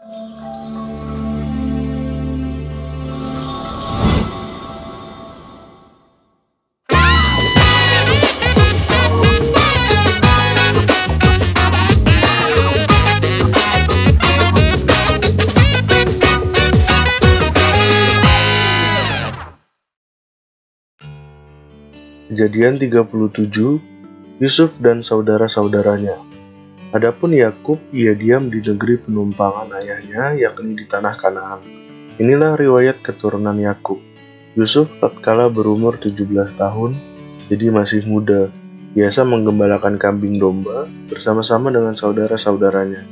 Kejadian 37, Yusuf dan saudara-saudaranya. Adapun Yakub, ia diam di negeri penumpangan ayahnya, yakni di tanah Kanaan. Inilah riwayat keturunan Yakub. Yusuf tatkala berumur 17 tahun, jadi masih muda, biasa menggembalakan kambing domba bersama-sama dengan saudara-saudaranya,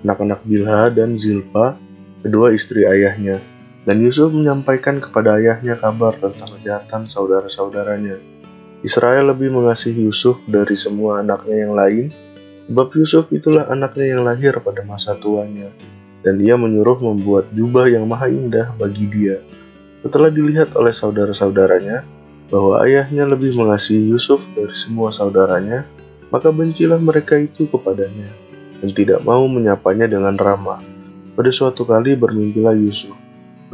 anak-anak Bilha dan Zilpa, kedua istri ayahnya. Dan Yusuf menyampaikan kepada ayahnya kabar tentang kejahatan saudara-saudaranya. Israel lebih mengasihi Yusuf dari semua anaknya yang lain, sebab Yusuf itulah anaknya yang lahir pada masa tuanya, dan dia menyuruh membuat jubah yang maha indah bagi dia. Setelah dilihat oleh saudara-saudaranya bahwa ayahnya lebih mengasihi Yusuf dari semua saudaranya, maka bencilah mereka itu kepadanya, dan tidak mau menyapanya dengan ramah. Pada suatu kali bermimpilah Yusuf,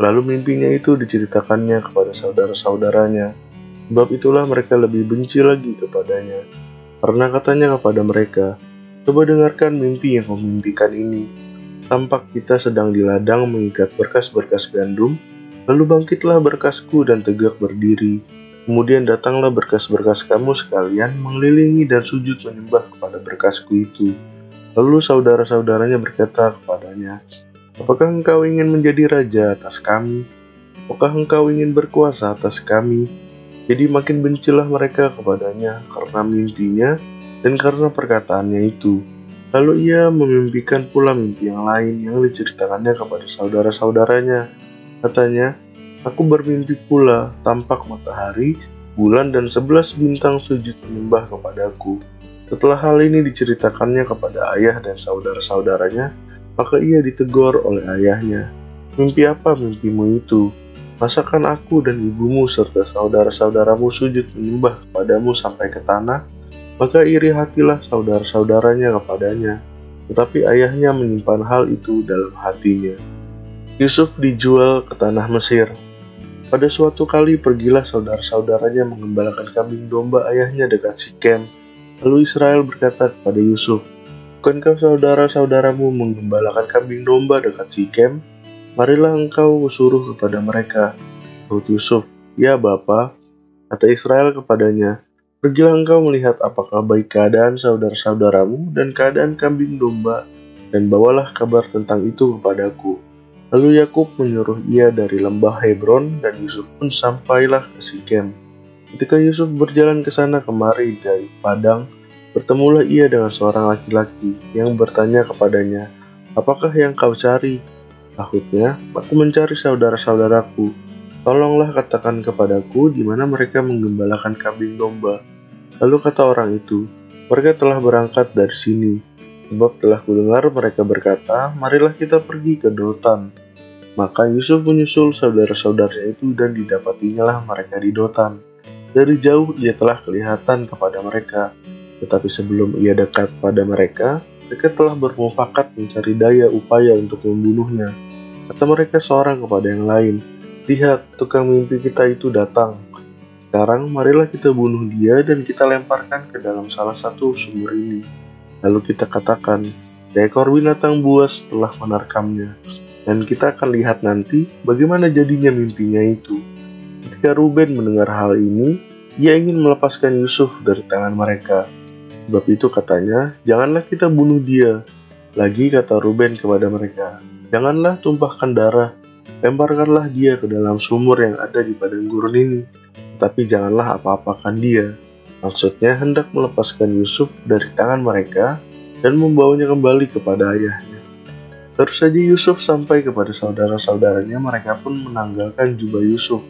lalu mimpinya itu diceritakannya kepada saudara-saudaranya. Sebab itulah mereka lebih benci lagi kepadanya. Karena katanya kepada mereka, "Coba dengarkan mimpi yang kau mimpikan ini. Tampak kita sedang di ladang mengikat berkas-berkas gandum, lalu bangkitlah berkasku dan tegak berdiri. Kemudian datanglah berkas-berkas kamu sekalian mengelilingi dan sujud menyembah kepada berkasku itu." Lalu saudara-saudaranya berkata kepadanya, "Apakah engkau ingin menjadi raja atas kami? Apakah engkau ingin berkuasa atas kami?" Jadi makin bencilah mereka kepadanya karena mimpinya dan karena perkataannya itu. Lalu ia memimpikan pula mimpi yang lain yang diceritakannya kepada saudara-saudaranya. Katanya, "Aku bermimpi pula, tampak matahari, bulan, dan 11 bintang sujud menyembah kepadaku." Setelah hal ini diceritakannya kepada ayah dan saudara-saudaranya, maka ia ditegur oleh ayahnya. "Mimpi apa mimpimu itu? Masakan aku dan ibumu serta saudara-saudaramu sujud menyembah kepadamu sampai ke tanah?" Maka iri hatilah saudara-saudaranya kepadanya, tetapi ayahnya menyimpan hal itu dalam hatinya. Yusuf dijual ke tanah Mesir. Pada suatu kali pergilah saudara-saudaranya mengembalakan kambing domba ayahnya dekat Sikem. Lalu Israel berkata kepada Yusuf, "Bukankah saudara-saudaramu menggembalakan kambing domba dekat Sikem? Marilah engkau suruh kepada mereka." Sahut Yusuf, "Ya Bapa." Kata Israel kepadanya, "Pergilah engkau melihat apakah baik keadaan saudara-saudaramu dan keadaan kambing domba, dan bawalah kabar tentang itu kepadaku." Lalu Yakub menyuruh ia dari lembah Hebron, dan Yusuf pun sampailah ke Sikem. Ketika Yusuf berjalan ke sana kemari dari padang, bertemulah ia dengan seorang laki-laki yang bertanya kepadanya, "Apakah yang kau cari?" Sahutnya, "Aku mencari saudara-saudaraku. Tolonglah katakan kepadaku di mana mereka menggembalakan kambing domba." Lalu kata orang itu, "Mereka telah berangkat dari sini, sebab telah kudengar mereka berkata, 'Marilah kita pergi ke Dotan.'" Maka Yusuf menyusul saudara-saudaranya itu dan didapatinya mereka di Dotan. Dari jauh ia telah kelihatan kepada mereka, tetapi sebelum ia dekat pada mereka telah bermufakat mencari daya upaya untuk membunuhnya. Kata mereka seorang kepada yang lain, "Lihat, tukang mimpi kita itu datang. Sekarang marilah kita bunuh dia dan kita lemparkan ke dalam salah satu sumur ini. Lalu kita katakan, seekor binatang buas telah menerkamnya, dan kita akan lihat nanti bagaimana jadinya mimpinya itu." Ketika Ruben mendengar hal ini, ia ingin melepaskan Yusuf dari tangan mereka. Sebab itu katanya, "Janganlah kita bunuh dia." Lagi kata Ruben kepada mereka, "Janganlah tumpahkan darah, lemparkanlah dia ke dalam sumur yang ada di padang gurun ini, tetapi janganlah apa-apakan dia." Maksudnya hendak melepaskan Yusuf dari tangan mereka dan membawanya kembali kepada ayahnya. Terus saja Yusuf sampai kepada saudara-saudaranya, mereka pun menanggalkan jubah Yusuf,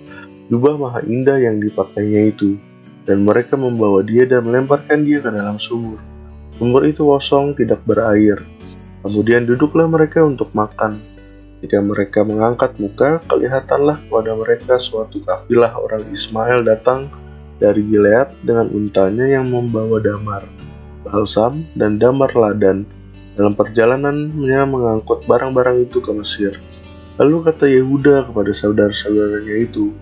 jubah maha indah yang dipakainya itu, dan mereka membawa dia dan melemparkan dia ke dalam sumur. Sumur itu kosong, tidak berair. Kemudian duduklah mereka untuk makan. Ketika mereka mengangkat muka, kelihatanlah kepada mereka suatu kafilah orang Ismail datang dari Gilead dengan untanya yang membawa damar, balsam, dan damar ladan. dalam perjalanannya mengangkut barang-barang itu ke Mesir. Lalu kata Yehuda kepada saudara-saudaranya itu,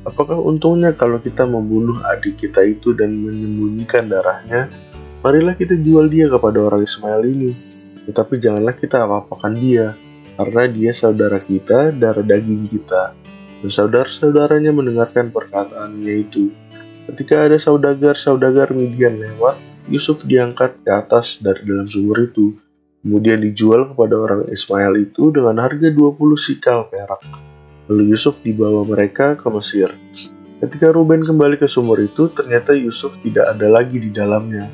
"Apakah untungnya kalau kita membunuh adik kita itu dan menyembunyikan darahnya? Marilah kita jual dia kepada orang Ismail ini. Tetapi janganlah kita apa-apakan dia, karena dia saudara kita, darah daging kita." Dan saudara-saudaranya mendengarkan perkataannya itu. Ketika ada saudagar Midian lewat, Yusuf diangkat ke atas dari dalam sumur itu, kemudian dijual kepada orang Ismail itu dengan harga 20 sikal perak. Lalu Yusuf dibawa mereka ke Mesir. Ketika Ruben kembali ke sumur itu, ternyata Yusuf tidak ada lagi di dalamnya.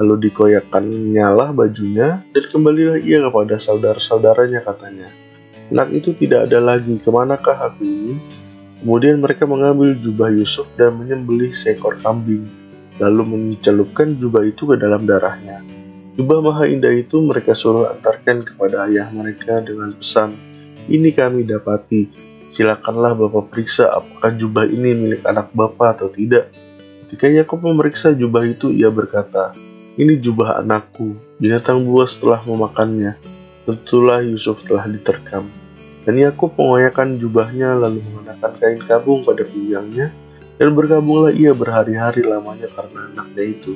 Lalu dikoyakkannya lah bajunya, dan kembalilah ia kepada saudara-saudaranya, katanya, "Anak itu tidak ada lagi, kemanakah aku ini?" Kemudian mereka mengambil jubah Yusuf dan menyembelih seekor kambing, lalu mencelupkan jubah itu ke dalam darahnya. Jubah maha indah itu mereka suruh antarkan kepada ayah mereka dengan pesan, "Ini kami dapati, silakanlah Bapak periksa apakah jubah ini milik anak Bapak atau tidak." Ketika Yakub memeriksa jubah itu, ia berkata, "Ini jubah anakku, binatang buas telah memakannya." Tentulah Yusuf telah diterkam. Dan Yakub mengoyakkan jubahnya lalu mengenakan kain kabung pada pinggangnya, dan berkabunglah ia berhari-hari lamanya karena anaknya itu.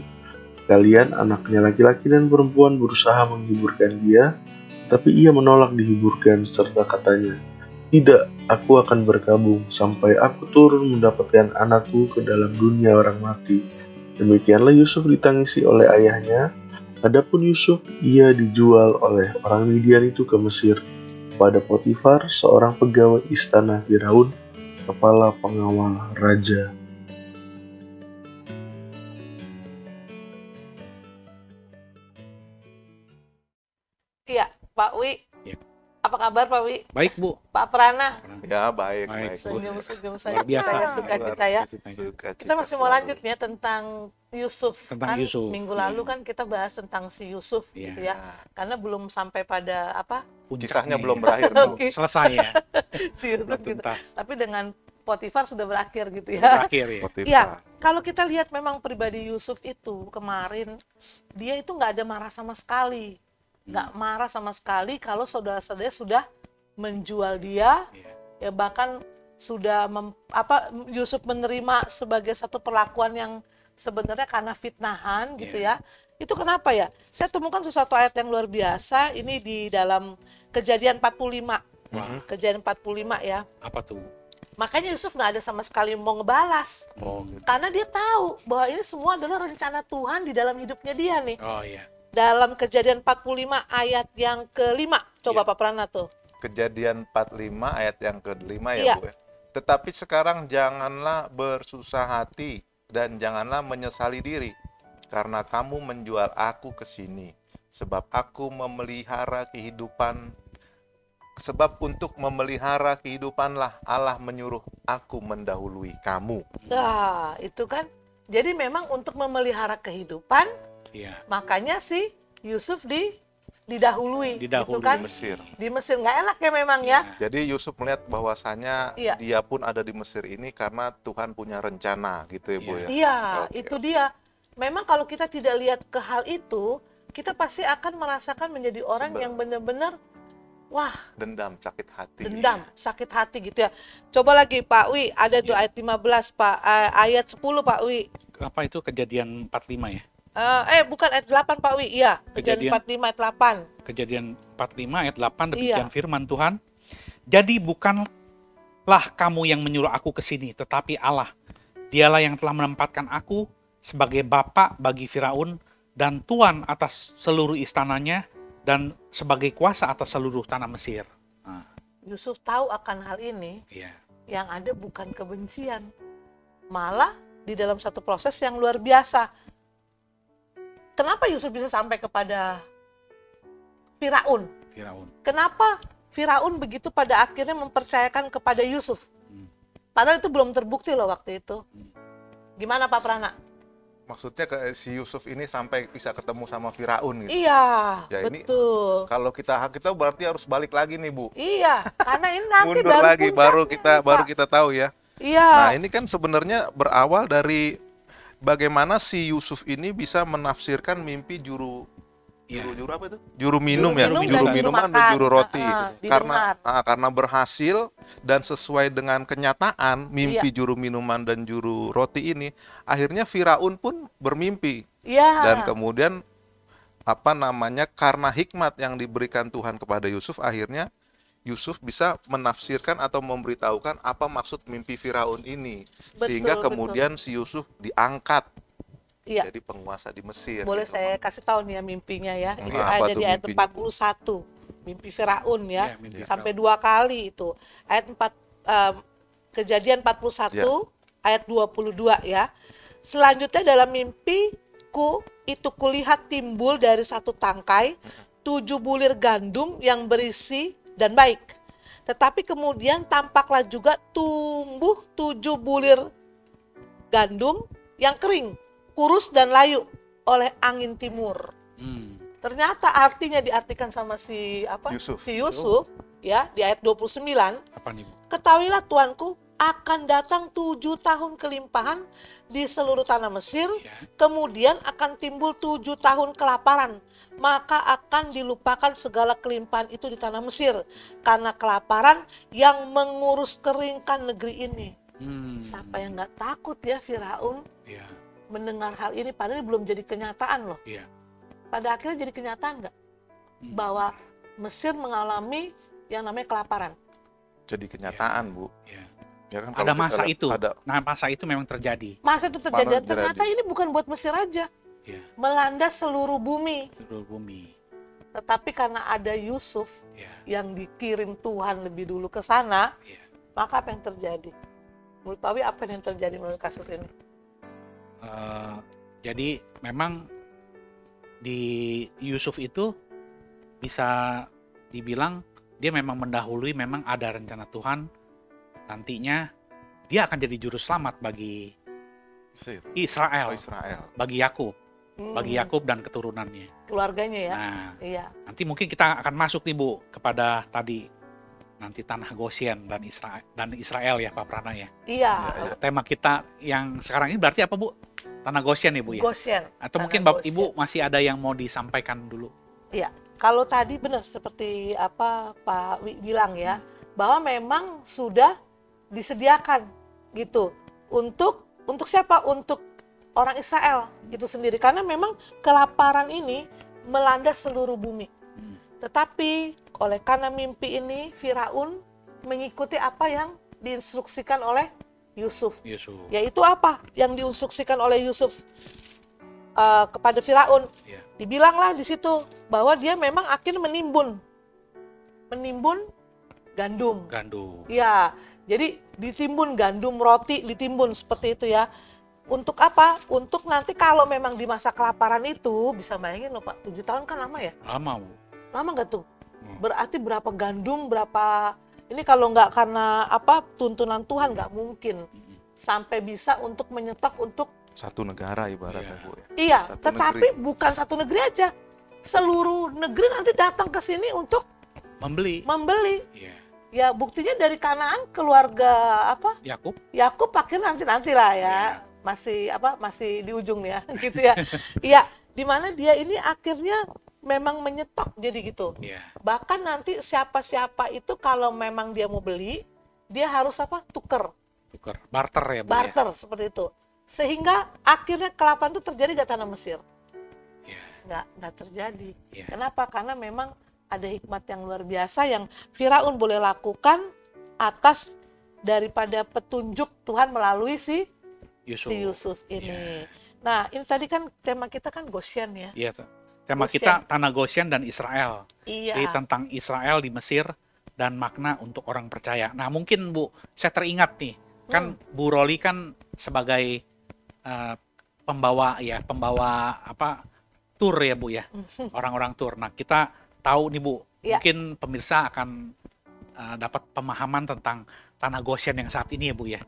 Kalian anaknya laki-laki dan perempuan berusaha menghiburkan dia, tapi ia menolak dihiburkan serta katanya, "Tidak, aku akan berkabung sampai aku turun mendapatkan anakku ke dalam dunia orang mati." Demikianlah Yusuf ditangisi oleh ayahnya. Adapun Yusuf, ia dijual oleh orang Midian itu ke Mesir, pada Potifar, seorang pegawai istana Firaun, kepala pengawal raja. Iya, Pak Wi. Ya. Apa kabar Pak Wi? Baik, Bu. Pak Prana. Ya, baik. Senyum-senyum saja. Luar biasa. Saya sukacita ya. Kita masih mau lanjut ya tentang Yusuf. Tentang kan Yusuf. Minggu lalu kan kita bahas tentang si Yusuf Iya. gitu ya. Karena belum sampai pada apa? Kisahnya Puncaknya belum ya. berakhir. Oke. Selesai ya. Si Yusuf Belum gitu. tuntas. Tapi dengan Potifar sudah berakhir gitu ya. Terakhir ya. Iya, kalau kita lihat memang pribadi Yusuf itu kemarin, dia itu nggak ada marah sama sekali. Nggak marah sama sekali kalau saudara-saudara sudah menjual dia, Iya. ya bahkan sudah Yusuf menerima sebagai satu perlakuan yang sebenarnya karena fitnahan gitu ya. Itu kenapa ya? Saya temukan sesuatu ayat yang luar biasa ini di dalam Kejadian 45. Kejadian 45 ya. Apa tuh? Makanya Yusuf nggak ada sama sekali mau ngebalas. Oh, gitu. Karena dia tahu bahwa ini semua adalah rencana Tuhan di dalam hidupnya dia nih. Oh iya. Dalam Kejadian 45 ayat yang ke-5. Coba Iya. Pak Prana tuh. Kejadian 45 ayat yang ke-5 ya, Iya. Bu ya. Tetapi sekarang janganlah bersusah hati dan janganlah menyesali diri karena kamu menjual aku ke sini, sebab untuk memelihara kehidupanlah Allah menyuruh aku mendahului kamu. Nah, itu kan. Jadi memang untuk memelihara kehidupan, Iya. makanya si Yusuf didahului gitu kan. Di Mesir. Di Mesir nggak enak ya memang ya. Jadi Yusuf melihat bahwasanya Iya. dia pun ada di Mesir ini karena Tuhan punya rencana gitu ya, Bu ya. Iya, Oke, itu dia. Memang kalau kita tidak lihat ke hal itu, kita pasti akan merasakan menjadi orang yang benar-benar wah, Dendam, sakit hati. dendam, sakit hati gitu ya. Coba lagi Pak Wi, ada tuh ayat 15 Pak, ayat 10 Pak Wi. Apa itu Kejadian 45 ya? Bukan ayat 8 Pak Wi, iya. Kejadian Kejadian. 45 ayat 8. Kejadian 45 ayat 8 demikian Iya. firman Tuhan. Jadi bukanlah kamu yang menyuruh aku ke sini, tetapi Allah. Dialah yang telah menempatkan aku sebagai bapa bagi Firaun dan tuan atas seluruh istananya dan sebagai kuasa atas seluruh tanah Mesir. Nah, Yusuf tahu akan hal ini, iya. yang ada bukan kebencian. Malah di dalam satu proses yang luar biasa. Kenapa Yusuf bisa sampai kepada Firaun? Firaun. Kenapa Firaun begitu pada akhirnya mempercayakan kepada Yusuf? Padahal itu belum terbukti loh waktu itu. Gimana Pak Prana? Maksudnya si Yusuf ini sampai bisa ketemu sama Firaun gitu. Iya, Ya, ini betul. Kalau kita berarti harus balik lagi nih, Bu. Iya, karena ini nanti Mundur lagi baru puncaknya, Pak. kita tahu ya. Iya. Nah, ini kan sebenarnya berawal dari bagaimana si Yusuf ini bisa menafsirkan mimpi juru Juru apa itu? Juru minum ya, minum juru dan minuman juru dan makan. juru roti. Didengar. Karena berhasil dan sesuai dengan kenyataan mimpi juru minuman dan juru roti ini, akhirnya Firaun pun bermimpi. Iya. Dan kemudian karena hikmat yang diberikan Tuhan kepada Yusuf, akhirnya Yusuf bisa menafsirkan atau memberitahukan apa maksud mimpi Firaun ini, sehingga kemudian si Yusuf diangkat jadi penguasa di Mesir. Boleh gitu. saya kasih tahu nih ya mimpinya ya. Itu Apa ada tuh di ayat mimpinya? 41. Mimpi Firaun ya. Mimpi Sampai 2 kali itu. Ayat 4 Kejadian 41 ayat 22 ya. Selanjutnya dalam mimpiku itu kulihat timbul dari satu tangkai 7 bulir gandum yang berisi dan baik. Tetapi kemudian tampaklah juga tumbuh 7 bulir gandum yang kering, kurus dan layu oleh angin timur. Ternyata artinya diartikan sama si Yusuf ya di ayat 29. Apa nih, Bu? Ketahuilah tuanku, akan datang 7 tahun kelimpahan di seluruh tanah Mesir, kemudian akan timbul 7 tahun kelaparan, maka akan dilupakan segala kelimpahan itu di tanah Mesir, karena kelaparan yang mengurus keringkan negeri ini. Siapa yang nggak takut ya Firaun mendengar hal ini, padahal ini belum jadi kenyataan loh. Pada akhirnya jadi kenyataan nggak? Bahwa Mesir mengalami yang namanya kelaparan. Jadi kenyataan, Bu. Ya kan, Ada masa itu. Ada. Nah, masa itu memang terjadi. Masa itu terjadi. Dan ternyata ini bukan buat Mesir aja. Melanda seluruh bumi. Seluruh bumi. Tetapi karena ada Yusuf yang dikirim Tuhan lebih dulu ke sana, maka apa yang terjadi? Menurut Pak Wi, apa yang terjadi menurut kasus ini? Jadi memang di Yusuf itu bisa dibilang dia memang mendahului, memang ada rencana Tuhan nantinya dia akan jadi juru selamat bagi Israel, bagi Yakub dan keturunannya, keluarganya ya. Nah, nanti mungkin kita akan masuk nih, Bu, kepada tadi nanti tanah Goshen dan Israel ya, Pak Prana ya. Iya. Tema kita yang sekarang ini berarti apa, Bu? Tanah Goshen ya, Bu ya? Goshen. Atau mungkin Bapak Ibu masih ada yang mau disampaikan dulu? Iya. Kalau tadi benar seperti apa Pak Wi bilang ya, bahwa memang sudah disediakan gitu untuk siapa? Untuk orang Israel itu sendiri, karena memang kelaparan ini melanda seluruh bumi. Tetapi karena mimpi ini Firaun mengikuti apa yang diinstruksikan oleh Yusuf. Yaitu apa yang diinstruksikan oleh Yusuf kepada Firaun? Dibilanglah di situ bahwa dia memang akan menimbun gandum. Ya, jadi ditimbun gandum, roti ditimbun seperti itu ya. Untuk apa? Untuk nanti kalau memang di masa kelaparan itu, bisa bayangin loh Pak, 7 tahun kan lama ya? Lama, Bu. Lama nggak tuh? Berarti berapa gandum, berapa... Ini kalau nggak karena tuntunan Tuhan nggak mungkin. Sampai bisa untuk menyetok untuk... Satu negara ibaratnya, Bu. Iya, tetapi bukan satu negeri aja. Seluruh negeri nanti datang ke sini untuk membeli. Ya buktinya dari Kanaan keluarga Yakub akhirnya nantilah ya. Masih di ujung ya gitu ya. Iya, di mana dia ini akhirnya memang menyetok jadi gitu. Bahkan nanti siapa-siapa itu kalau memang dia mau beli, dia harus tuker, barter ya, Bu. Barter seperti itu. Sehingga akhirnya kelaparan itu terjadi di tanah Mesir. Nggak terjadi. Kenapa? Karena memang ada hikmat yang luar biasa yang Firaun boleh lakukan atas daripada petunjuk Tuhan melalui si Yusuf ini. Nah, ini tadi kan tema kita kan Goshen ya. Iya, tema kita tanah Goshen dan Israel. Jadi tentang Israel di Mesir dan makna untuk orang percaya. Nah, mungkin Bu, saya teringat nih, kan Bu Roli kan sebagai pembawa tur ya, Bu ya. Orang-orang tur. Nah, kita tahu nih, Bu, mungkin pemirsa akan dapat pemahaman tentang tanah Goshen yang saat ini ya, Bu ya.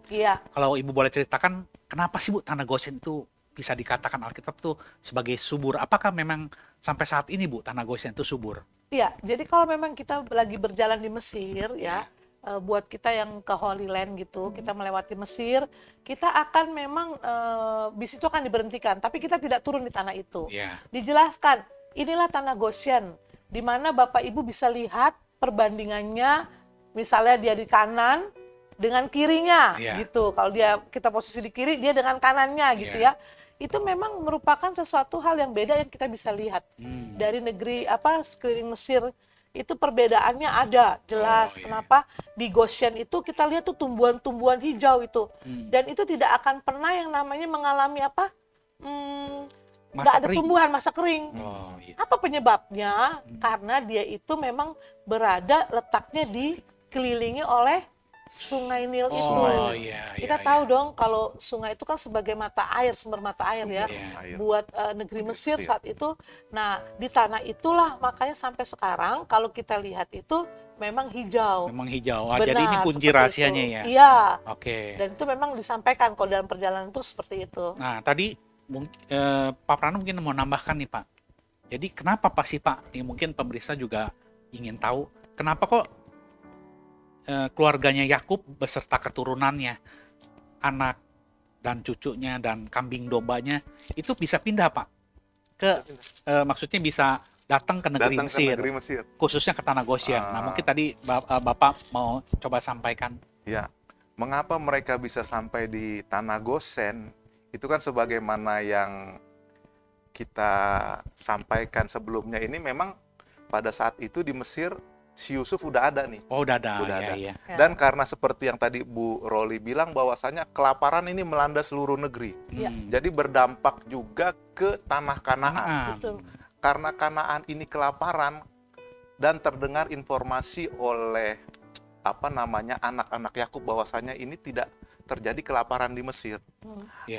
Kalau Ibu boleh ceritakan, kenapa sih, Bu, tanah Goshen itu bisa dikatakan Alkitab tuh sebagai subur? Apakah memang sampai saat ini, Bu, tanah Goshen itu subur? Iya, jadi kalau memang kita lagi berjalan di Mesir ya, buat kita yang ke Holy Land gitu, kita melewati Mesir, kita akan memang bis itu akan diberhentikan, tapi kita tidak turun di tanah itu. Dijelaskan inilah tanah Goshen, di mana Bapak Ibu bisa lihat perbandingannya, misalnya dia di kanan dengan kirinya, gitu. Kalau kita posisi di kiri, dia dengan kanannya, gitu ya. Itu memang merupakan sesuatu hal yang beda yang kita bisa lihat dari negeri sekeliling Mesir. Itu perbedaannya ada jelas. Kenapa di Goshen itu kita lihat tuh tumbuhan-tumbuhan hijau itu, dan itu tidak akan pernah yang namanya mengalami nggak ada tumbuhan masa kering. Apa penyebabnya? Karena dia itu memang letaknya dikelilingi oleh Sungai Nil itu. Kita tahu dong kalau sungai itu kan sebagai mata air, sumber mata air ya, buat negeri Mesir saat itu. Nah, di tanah itulah makanya sampai sekarang kalau kita lihat itu memang hijau. Memang hijau. Benar, jadi ini kunci rahasianya ya. Iya. Oke. Dan itu memang disampaikan kalau dalam perjalanan itu seperti itu. Nah, tadi Pak Prano mungkin mau nambahkan nih Pak. Jadi kenapa sih Pak? Ya, mungkin pemirsa juga ingin tahu kenapa kok keluarganya Yakub beserta keturunannya, anak dan cucunya dan kambing dombanya itu bisa pindah Pak maksudnya bisa datang ke negeri Mesir, khususnya ke tanah Goshen. Nah, mungkin tadi Bapak mau coba sampaikan. Ya, mengapa mereka bisa sampai di tanah Goshen? Itu kan sebagaimana yang kita sampaikan sebelumnya, ini memang pada saat itu di Mesir si Yusuf udah ada nih. Udah ada. Ya. Dan karena seperti yang tadi Bu Roli bilang bahwasanya kelaparan ini melanda seluruh negeri. Jadi berdampak juga ke tanah Kanaan. Karena Kanaan ini kelaparan dan terdengar informasi oleh anak-anak Yakub bahwasanya ini tidak terjadi kelaparan di Mesir.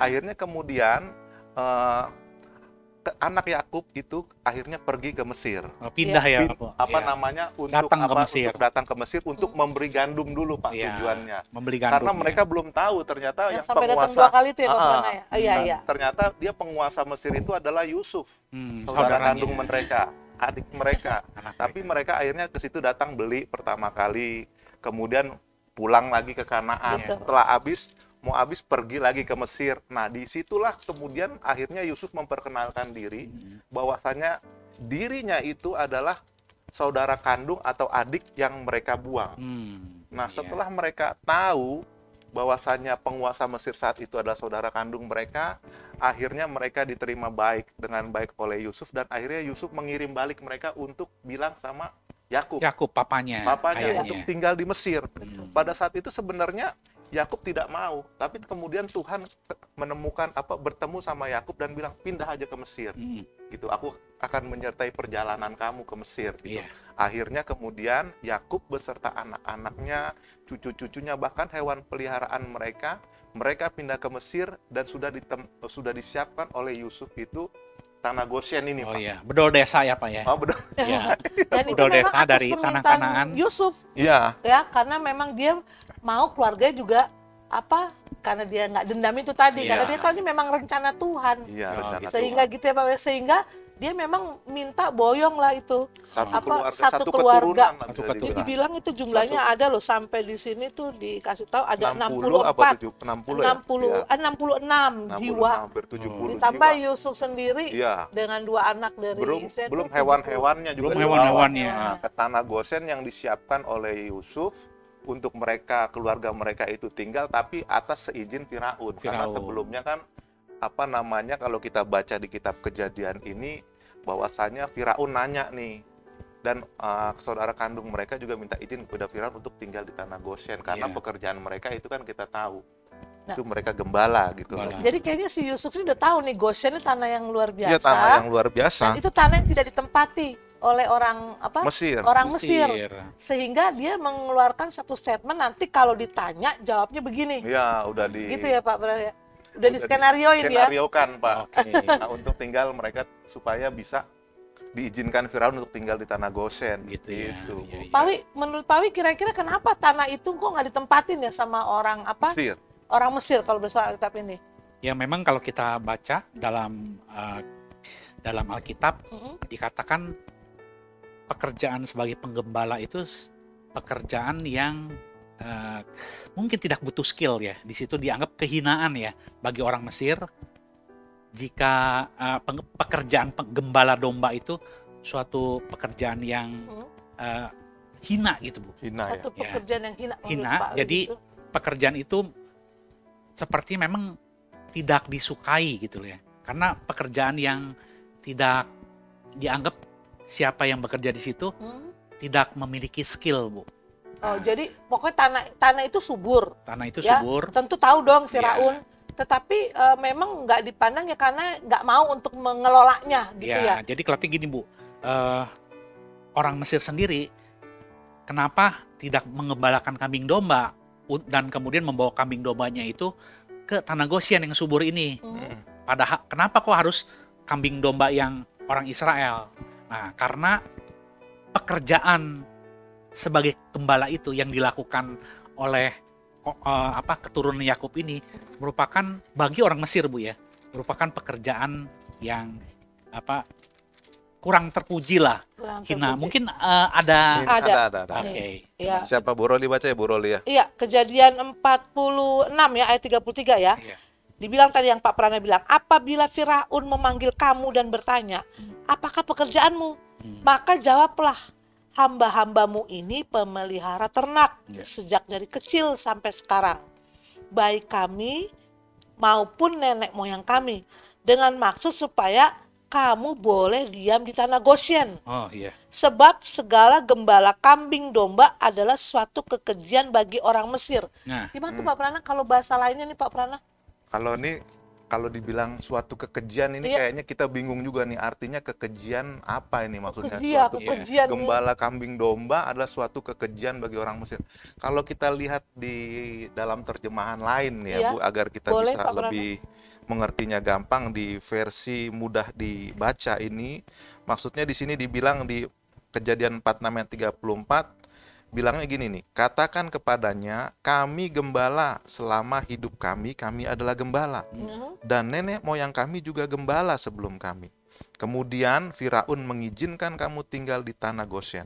Akhirnya kemudian anak Yakub itu akhirnya pergi ke Mesir. Pindah untuk datang ke Mesir untuk memberi gandum dulu Pak, tujuannya. Membeli gandum. Karena mereka belum tahu ternyata yang sampai penguasa datang 2 kali itu ya. Ternyata dia penguasa Mesir itu adalah Yusuf, saudara kandung mereka, adik mereka. Tapi mereka akhirnya ke situ datang beli pertama kali, kemudian pulang lagi ke Kanaan. Setelah mau habis pergi lagi ke Mesir. Nah, disitulah kemudian akhirnya Yusuf memperkenalkan diri bahwasanya dirinya itu adalah saudara kandung atau adik yang mereka buang. Nah, setelah mereka tahu bahwasanya penguasa Mesir saat itu adalah saudara kandung mereka, akhirnya mereka diterima dengan baik oleh Yusuf, dan akhirnya Yusuf mengirim balik mereka untuk bilang sama Yakub, papanya untuk tinggal di Mesir. Pada saat itu sebenarnya Yakub tidak mau, tapi kemudian Tuhan bertemu sama Yakub dan bilang pindah aja ke Mesir, gitu. Aku akan menyertai perjalanan kamu ke Mesir, gitu. Akhirnya kemudian Yakub beserta anak-anaknya, cucu-cucunya, bahkan hewan peliharaan mereka pindah ke Mesir, dan sudah disiapkan oleh Yusuf itu tanah Goshen ini, Pak. Bedol desa ya Pak ya. Bedol. Dan itu memang atas permintaan Yusuf. Ya, karena memang dia mau keluarganya juga karena dia nggak dendam itu tadi, karena dia tahu ini memang rencana Tuhan. Sehingga Tuhan. Gitu ya Pak, sehingga dia memang minta boyong lah itu satu keluarga. Jadi dibilang itu jumlahnya ada loh, sampai di sini tuh dikasih tahu ada 66 jiwa. Ditambah Yusuf sendiri dengan 2 anak dari belum hewan-hewannya juga. Hewan-hewannya. Ke tanah Goshen yang disiapkan oleh Yusuf untuk keluarga mereka itu tinggal, tapi atas seizin Firaun. Karena sebelumnya kan kalau kita baca di kitab Kejadian ini, bahwasanya Firaun nanya nih, dan saudara kandung mereka juga minta izin kepada Firaun untuk tinggal di tanah Goshen, karena pekerjaan mereka itu kan kita tahu, itu mereka gembala gitu. Jadi kayaknya si Yusuf ini udah tahu nih Goshen ini tanah yang luar biasa. Iya, tanah yang luar biasa. Dan itu tanah yang tidak ditempati oleh orang Mesir. Sehingga dia mengeluarkan satu statement, nanti kalau ditanya jawabnya begini. Iya, udah gitu ya Pak, udah di skenarioin ya. Skenariokan Pak. Nah, untuk tinggal mereka supaya bisa diizinkan Firaun untuk tinggal di tanah Goshen gitu. Pak Wi, menurut Pak Wi kira-kira kenapa tanah itu kok nggak ditempatin ya sama orang Mesir? Orang Mesir kalau berdasarkan Alkitab ini. Ya memang kalau kita baca dalam Alkitab dikatakan pekerjaan sebagai penggembala itu pekerjaan yang mungkin tidak butuh skill ya. Di situ dianggap kehinaan ya bagi orang Mesir. jika pekerjaan gembala domba itu suatu pekerjaan yang hina gitu Bu. Hina ya. Satu pekerjaan yang hina. menurut Hina, Pak Ali jadi gitu. pekerjaan itu seperti memang tidak disukai gitu loh ya. Karena pekerjaan yang tidak dianggap siapa yang bekerja di situ tidak memiliki skill Bu. Oh, jadi pokoknya tanah itu subur. Tanah itu Ya, subur. tentu tahu dong Firaun. Tetapi memang nggak dipandang ya karena nggak mau untuk mengelolanya gitu ya. Jadi kelatih gini Bu, orang Mesir sendiri kenapa tidak mengembalakan kambing domba dan kemudian membawa kambing dombanya itu ke tanah Gosyen yang subur ini? Padahal kenapa kok harus kambing domba yang orang Israel? Nah, karena pekerjaan sebagai gembala itu yang dilakukan oleh keturunan Yakub ini merupakan bagi orang Mesir Bu ya, merupakan pekerjaan yang kurang terpuji lah. Hina. Mungkin ada. Oke. Ya. Siapa Bu Roli baca ya Bu Roli ya? Iya, Kejadian 46 ya ayat 33 ya. Iya. Dibilang tadi yang Pak Prana bilang, apabila Firaun memanggil kamu dan bertanya, apakah pekerjaanmu? Maka jawablah, hamba-hambamu ini pemelihara ternak sejak dari kecil sampai sekarang. Baik kami maupun nenek moyang kami. Dengan maksud supaya kamu boleh diam di tanah Gosyen. Oh iya. Sebab segala gembala kambing domba adalah suatu kekejian bagi orang Mesir. Nah. Gimana tuh Pak Prana kalau bahasa lainnya nih Pak Prana? Kalau dibilang suatu kekejian ini kayaknya kita bingung juga nih, artinya kekejian apa ini maksudnya? Suatu kekejian gembala kambing domba adalah suatu kekejian bagi orang Mesir. Kalau kita lihat di dalam terjemahan lain ya Bu, agar kita boleh, bisa Pak Prana. lebih mengertinya gampang, di versi mudah dibaca ini maksudnya di sini dibilang di Kejadian 46 ayat 34 bilangnya gini nih, katakan kepadanya, kami gembala selama hidup kami adalah gembala. Dan nenek moyang kami juga gembala sebelum kami. Kemudian Firaun mengizinkan kamu tinggal di tanah Gosyen.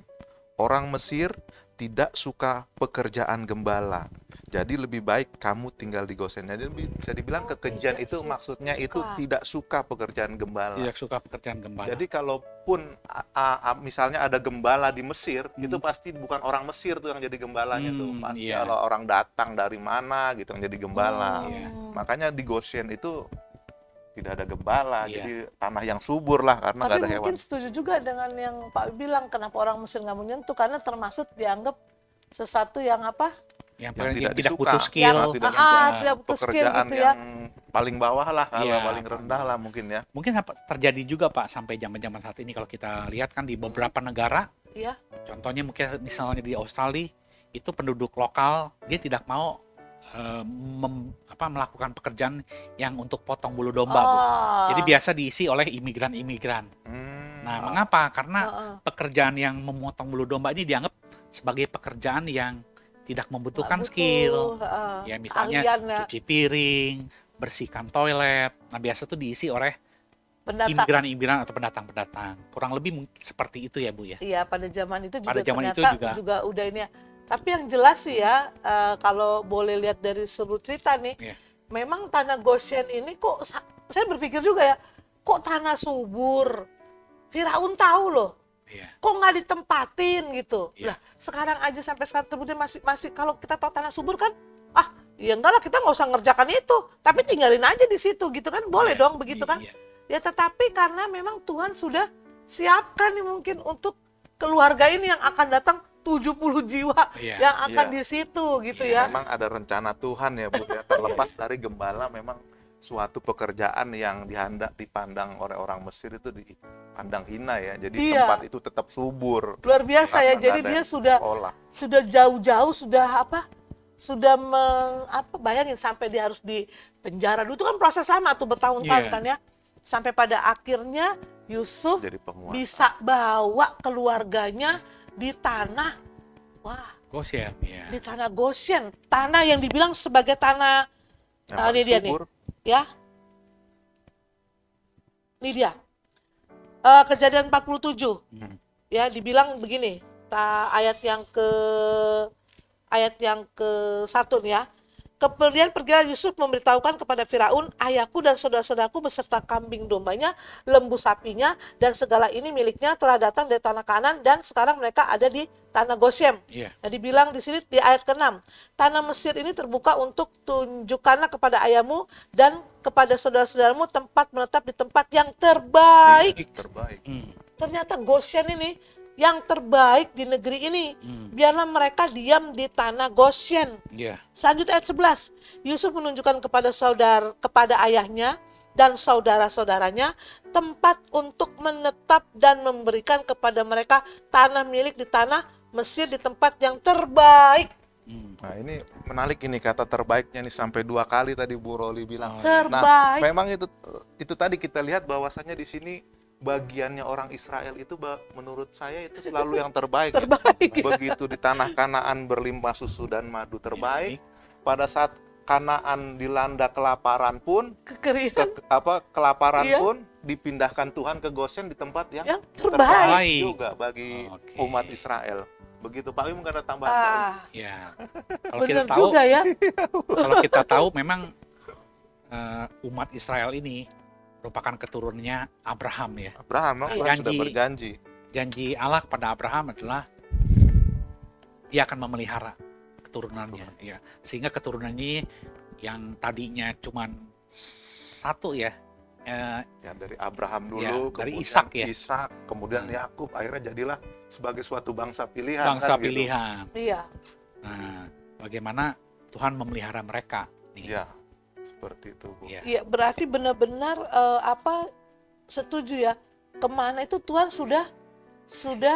Orang Mesir tidak suka pekerjaan gembala. Jadi lebih baik kamu tinggal di Gosyen. Jadi bisa dibilang kekejian itu maksudnya itu tidak suka pekerjaan gembala. Tidak suka pekerjaan gembala. Jadi kalaupun misalnya ada gembala di Mesir, itu pasti bukan orang Mesir tuh yang jadi gembalanya tuh. Pasti kalau orang datang dari mana gitu yang jadi gembala. Makanya di Gosyen itu tidak ada gembala, jadi tanah yang subur lah karena nggak ada hewan. Tapi mungkin setuju juga dengan yang Pak bilang, kenapa orang Mesir nggak menyentuh, karena termasuk dianggap sesuatu yang apa? Yang tidak tidak disuka, butuh skill. Tidak butuh skill pekerjaan gitu ya. yang paling bawah lah, kalau paling rendah lah mungkin ya. Mungkin terjadi juga Pak sampai zaman-zaman saat ini kalau kita lihat kan di beberapa negara. Iya. Contohnya mungkin misalnya di Australia itu penduduk lokal dia tidak mau melakukan pekerjaan yang untuk potong bulu domba Bu. Jadi biasa diisi oleh imigran-imigran. Nah, mengapa? Karena pekerjaan yang memotong bulu domba ini dianggap sebagai pekerjaan yang tidak membutuhkan skill. Ya misalnya cuci piring, bersihkan toilet. Nah, biasa tuh diisi oleh imigran-imigran atau pendatang-pendatang. Kurang lebih seperti itu ya Bu ya. Iya, pada zaman itu juga pada zaman ternyata itu juga udah ini ya. Tapi yang jelas sih ya, kalau boleh lihat dari seluruh cerita nih, memang tanah Gosyen ini kok, saya berpikir juga ya, kok tanah subur. Firaun tahu loh, kok nggak ditempatin gitu. Lah sekarang aja sampai sekarang kemudian masih kalau kita tahu tanah subur kan, ya enggak lah kita nggak usah ngerjakan itu, tapi tinggalin aja di situ gitu kan, boleh dong begitu kan? Ya tetapi karena memang Tuhan sudah siapkan nih mungkin untuk keluarga ini yang akan datang 70 jiwa yang akan di situ gitu ya. Memang ada rencana Tuhan ya Bu ya, terlepas dari gembala memang suatu pekerjaan yang dipandang oleh orang Mesir itu dipandang hina ya. Jadi tempat itu tetap subur. Luar biasa ya. Jadi dia sudah jauh-jauh bayangin sampai dia harus di penjara dulu, itu kan proses lama tuh bertahun-tahun kan ya. Sampai pada akhirnya Yusuf bisa bawa keluarganya di tanah Gosyen, di tanah Gosyen, tanah yang dibilang sebagai tanah ini dia nih, ya, ini dia, Kejadian 47, ya dibilang begini, ayat yang ke 1 nih ya, Kemudian pergilah Yusuf memberitahukan kepada Firaun, ayahku dan saudara-saudaraku beserta kambing dombanya, lembu sapinya, dan segala ini miliknya telah datang dari tanah Kanaan dan sekarang mereka ada di tanah Goshen. Iya. Jadi bilang di sini di ayat ke-6, tanah Mesir ini terbuka untuk tunjukkanlah kepada ayahmu dan kepada saudara-saudaramu tempat menetap di tempat yang terbaik. Terbaik. Ternyata Goshen ini yang terbaik di negeri ini. Biarlah mereka diam di tanah Goshen. Iya. Selanjutnya ayat 11. Yusuf menunjukkan kepada ayahnya dan saudara-saudaranya tempat untuk menetap dan memberikan kepada mereka tanah milik di tanah Mesir di tempat yang terbaik. Nah ini menarik ini kata terbaiknya nih sampai 2 kali tadi Bu Roli bilang. Terbaik. Nah memang itu tadi kita lihat bahwasannya di sini bagiannya orang Israel itu menurut saya itu selalu yang terbaik. Terbaik, ya. Begitu di tanah Kanaan berlimpah susu dan madu terbaik. Pada saat Kanaan dilanda kelaparan pun, Kekeringan. kelaparan Iya. pun dipindahkan Tuhan ke Goshen di tempat yang terbaik. terbaik juga bagi Oke. umat Israel. Begitu Pak Wim, mungkin ada tambahan Pak Wim? Ya. Kalau kita Benar tahu, juga ya. kalau kita tahu memang umat Israel ini merupakan keturunannya Abraham ya. Abraham Janji. sudah berjanji. Janji Allah kepada Abraham adalah dia akan memelihara keturunannya, ya. Sehingga keturunannya yang tadinya cuman satu ya, Ya dari Abraham dulu, Ya, dari kemudian Ishak ya. Ishak, kemudian Yakub, akhirnya jadilah sebagai suatu bangsa pilihan. bangsa kan, gitu. pilihan. Iya. Nah, bagaimana Tuhan memelihara mereka nih? Ya, seperti itu Bu. Ya. Iya, berarti benar-benar setuju ya. Kemana itu Tuhan sudah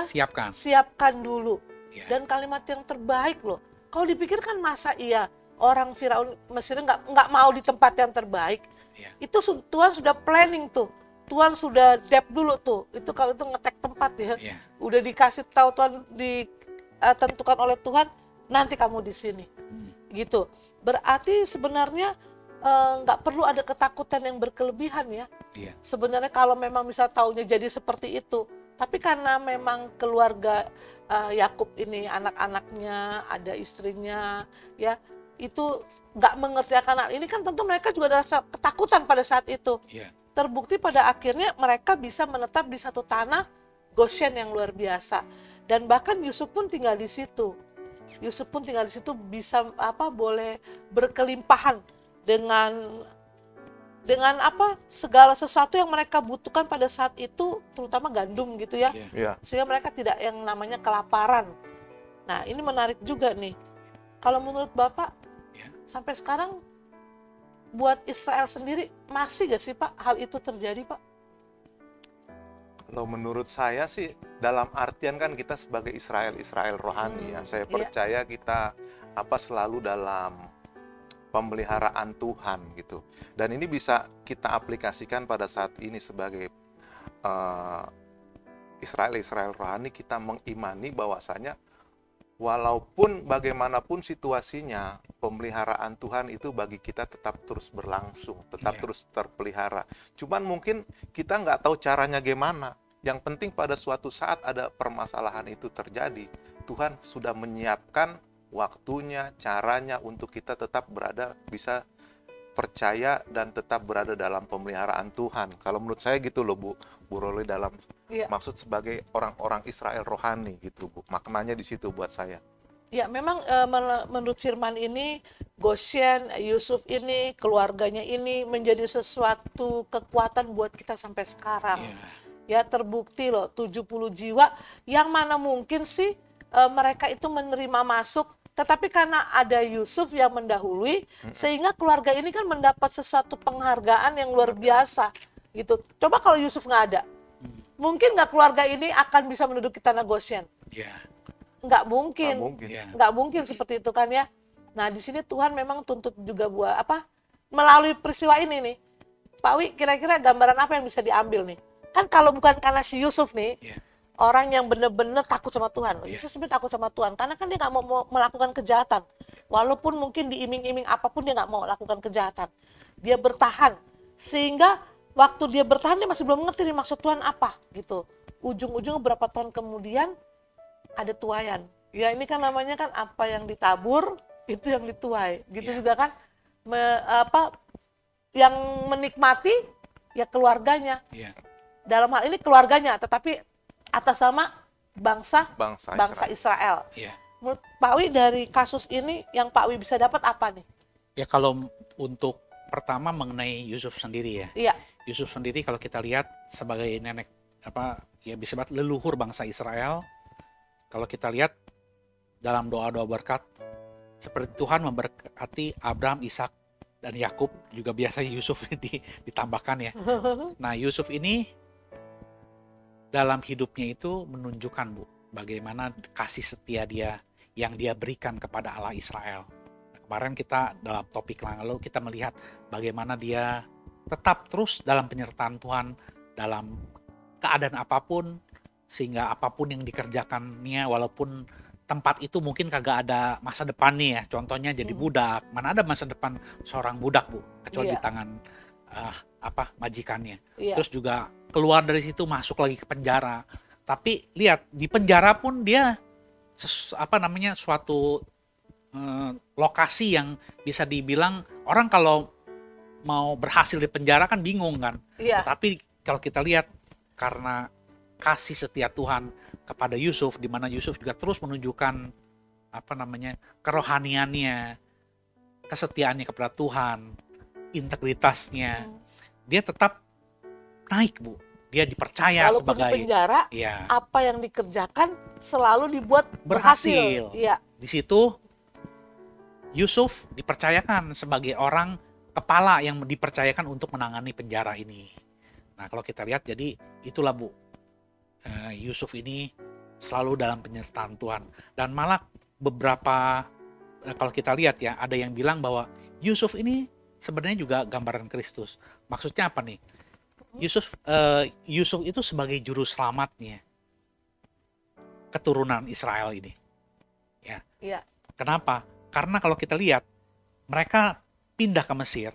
Siapkan. siapkan dulu. Ya. Dan kalimat yang terbaik loh. Kalau dipikirkan masa iya orang Firaun Mesir nggak mau di tempat yang terbaik. Ya. Itu Tuhan sudah planning tuh. Tuhan sudah dep dulu tuh. Itu kalau itu ngetek tempat ya. Ya. Udah dikasih tahu Tuhan, ditentukan oleh Tuhan, nanti kamu di sini. Gitu. Berarti sebenarnya nggak perlu ada ketakutan yang berkelebihan ya. Iya. Sebenarnya kalau memang bisa taunya jadi seperti itu. Tapi karena memang keluarga Yakub ini, anak-anaknya, ada istrinya, ya itu nggak mengerti akan hal ini kan tentu mereka juga ada rasa ketakutan pada saat itu. Iya. Terbukti pada akhirnya mereka bisa menetap di satu tanah Goshen yang luar biasa. Dan bahkan Yusuf pun tinggal di situ. Yusuf pun tinggal di situ bisa boleh berkelimpahan dengan segala sesuatu yang mereka butuhkan pada saat itu, terutama gandum gitu ya. Iya. Ya, Sehingga mereka tidak yang namanya kelaparan. Nah, ini menarik juga nih. Kalau menurut Bapak, Ya. sampai sekarang buat Israel sendiri masih gak sih Pak hal itu terjadi Pak? kalau menurut saya sih dalam artian kan kita sebagai Israel rohani ya. Saya Iya. percaya kita selalu dalam pemeliharaan Tuhan gitu. Dan ini bisa kita aplikasikan pada saat ini sebagai Israel rohani, kita mengimani bahwasanya walaupun bagaimanapun situasinya, pemeliharaan Tuhan itu bagi kita tetap terus berlangsung, tetap Iya. terus terpelihara. Cuman mungkin kita nggak tahu caranya gimana. Yang penting pada suatu saat ada permasalahan itu terjadi, Tuhan sudah menyiapkan waktunya, caranya untuk kita tetap bisa percaya dan tetap berada dalam pemeliharaan Tuhan. Kalau menurut saya gitu loh Bu Roli, dalam Iya. maksud sebagai orang-orang Israel rohani gitu Bu. Maknanya di situ buat saya. Ya memang menurut firman ini Goshen, Yusuf ini, keluarganya ini menjadi sesuatu kekuatan buat kita sampai sekarang. Iya. Ya terbukti loh 70 jiwa yang mana mungkin sih mereka itu menerima masuk, tetapi karena ada Yusuf yang mendahului sehingga keluarga ini kan mendapat sesuatu penghargaan yang luar biasa gitu. Coba kalau Yusuf nggak ada, mungkin nggak keluarga ini akan bisa menduduki tanah Goshen? Iya. Nggak mungkin. Nggak mungkin. Iya. Nggak mungkin seperti itu kan ya. Nah di sini Tuhan memang tuntut juga buat melalui peristiwa ini nih, Pak Wi, kira-kira gambaran apa yang bisa diambil nih? Kan kalau bukan karena si Yusuf nih, Iya. orang yang benar-benar takut sama Tuhan. Iya. Yusuf sebenarnya takut sama Tuhan karena kan dia nggak mau melakukan kejahatan. Walaupun mungkin diiming-iming apapun dia nggak mau lakukan kejahatan. Dia bertahan sehingga waktu dia bertahan dia masih belum ngerti nih maksud Tuhan apa gitu. Ujung-ujung beberapa tahun kemudian ada tuayan. Ya ini kan namanya kan apa yang ditabur itu yang dituai. Gitu Iya. juga kan yang menikmati ya keluarganya. Iya. Dalam hal ini keluarganya, tetapi atas nama bangsa Bangsa Israel. Iya. Menurut Pak Wi dari kasus ini yang Pak Wi bisa dapat apa nih? Ya kalau untuk pertama mengenai Yusuf sendiri ya. Iya. Yusuf sendiri kalau kita lihat sebagai nenek ya bisa disebut leluhur bangsa Israel. Kalau kita lihat dalam doa-doa berkat seperti Tuhan memberkati Abraham, Ishak dan Yakub, juga biasanya Yusuf ditambahkan ya. Nah, Yusuf ini dalam hidupnya itu menunjukkan Bu bagaimana kasih setia dia yang dia berikan kepada Allah Israel. Kemarin kita dalam topik lalu kita melihat bagaimana dia tetap terus dalam penyertaan Tuhan dalam keadaan apapun, sehingga apapun yang dikerjakannya walaupun tempat itu mungkin kagak ada masa depan nih ya, contohnya jadi budak, mana ada masa depan seorang budak Bu, kecuali Iya. di tangan majikannya. Iya. Terus juga keluar dari situ masuk lagi ke penjara, tapi lihat di penjara pun dia suatu lokasi yang bisa dibilang orang kalau mau berhasil di penjara kan bingung kan. Iya. Tapi kalau kita lihat karena kasih setia Tuhan kepada Yusuf, di mana Yusuf juga terus menunjukkan kerohaniannya, kesetiaannya kepada Tuhan, integritasnya, dia tetap naik Bu. Dia dipercaya Walaupun sebagai di penjara, ya, apa yang dikerjakan selalu dibuat berhasil. berhasil. Iya. Di situ Yusuf dipercayakan sebagai orang kepala yang dipercayakan untuk menangani penjara ini. Nah, kalau kita lihat jadi itulah Bu, Yusuf ini selalu dalam penyertaan Tuhan. Dan malah beberapa kalau kita lihat ya, ada yang bilang bahwa Yusuf ini sebenarnya juga gambaran Kristus. Maksudnya apa nih? Yusuf itu sebagai juru selamatnya keturunan Israel ini. Ya. Iya. Kenapa? Karena kalau kita lihat mereka pindah ke Mesir,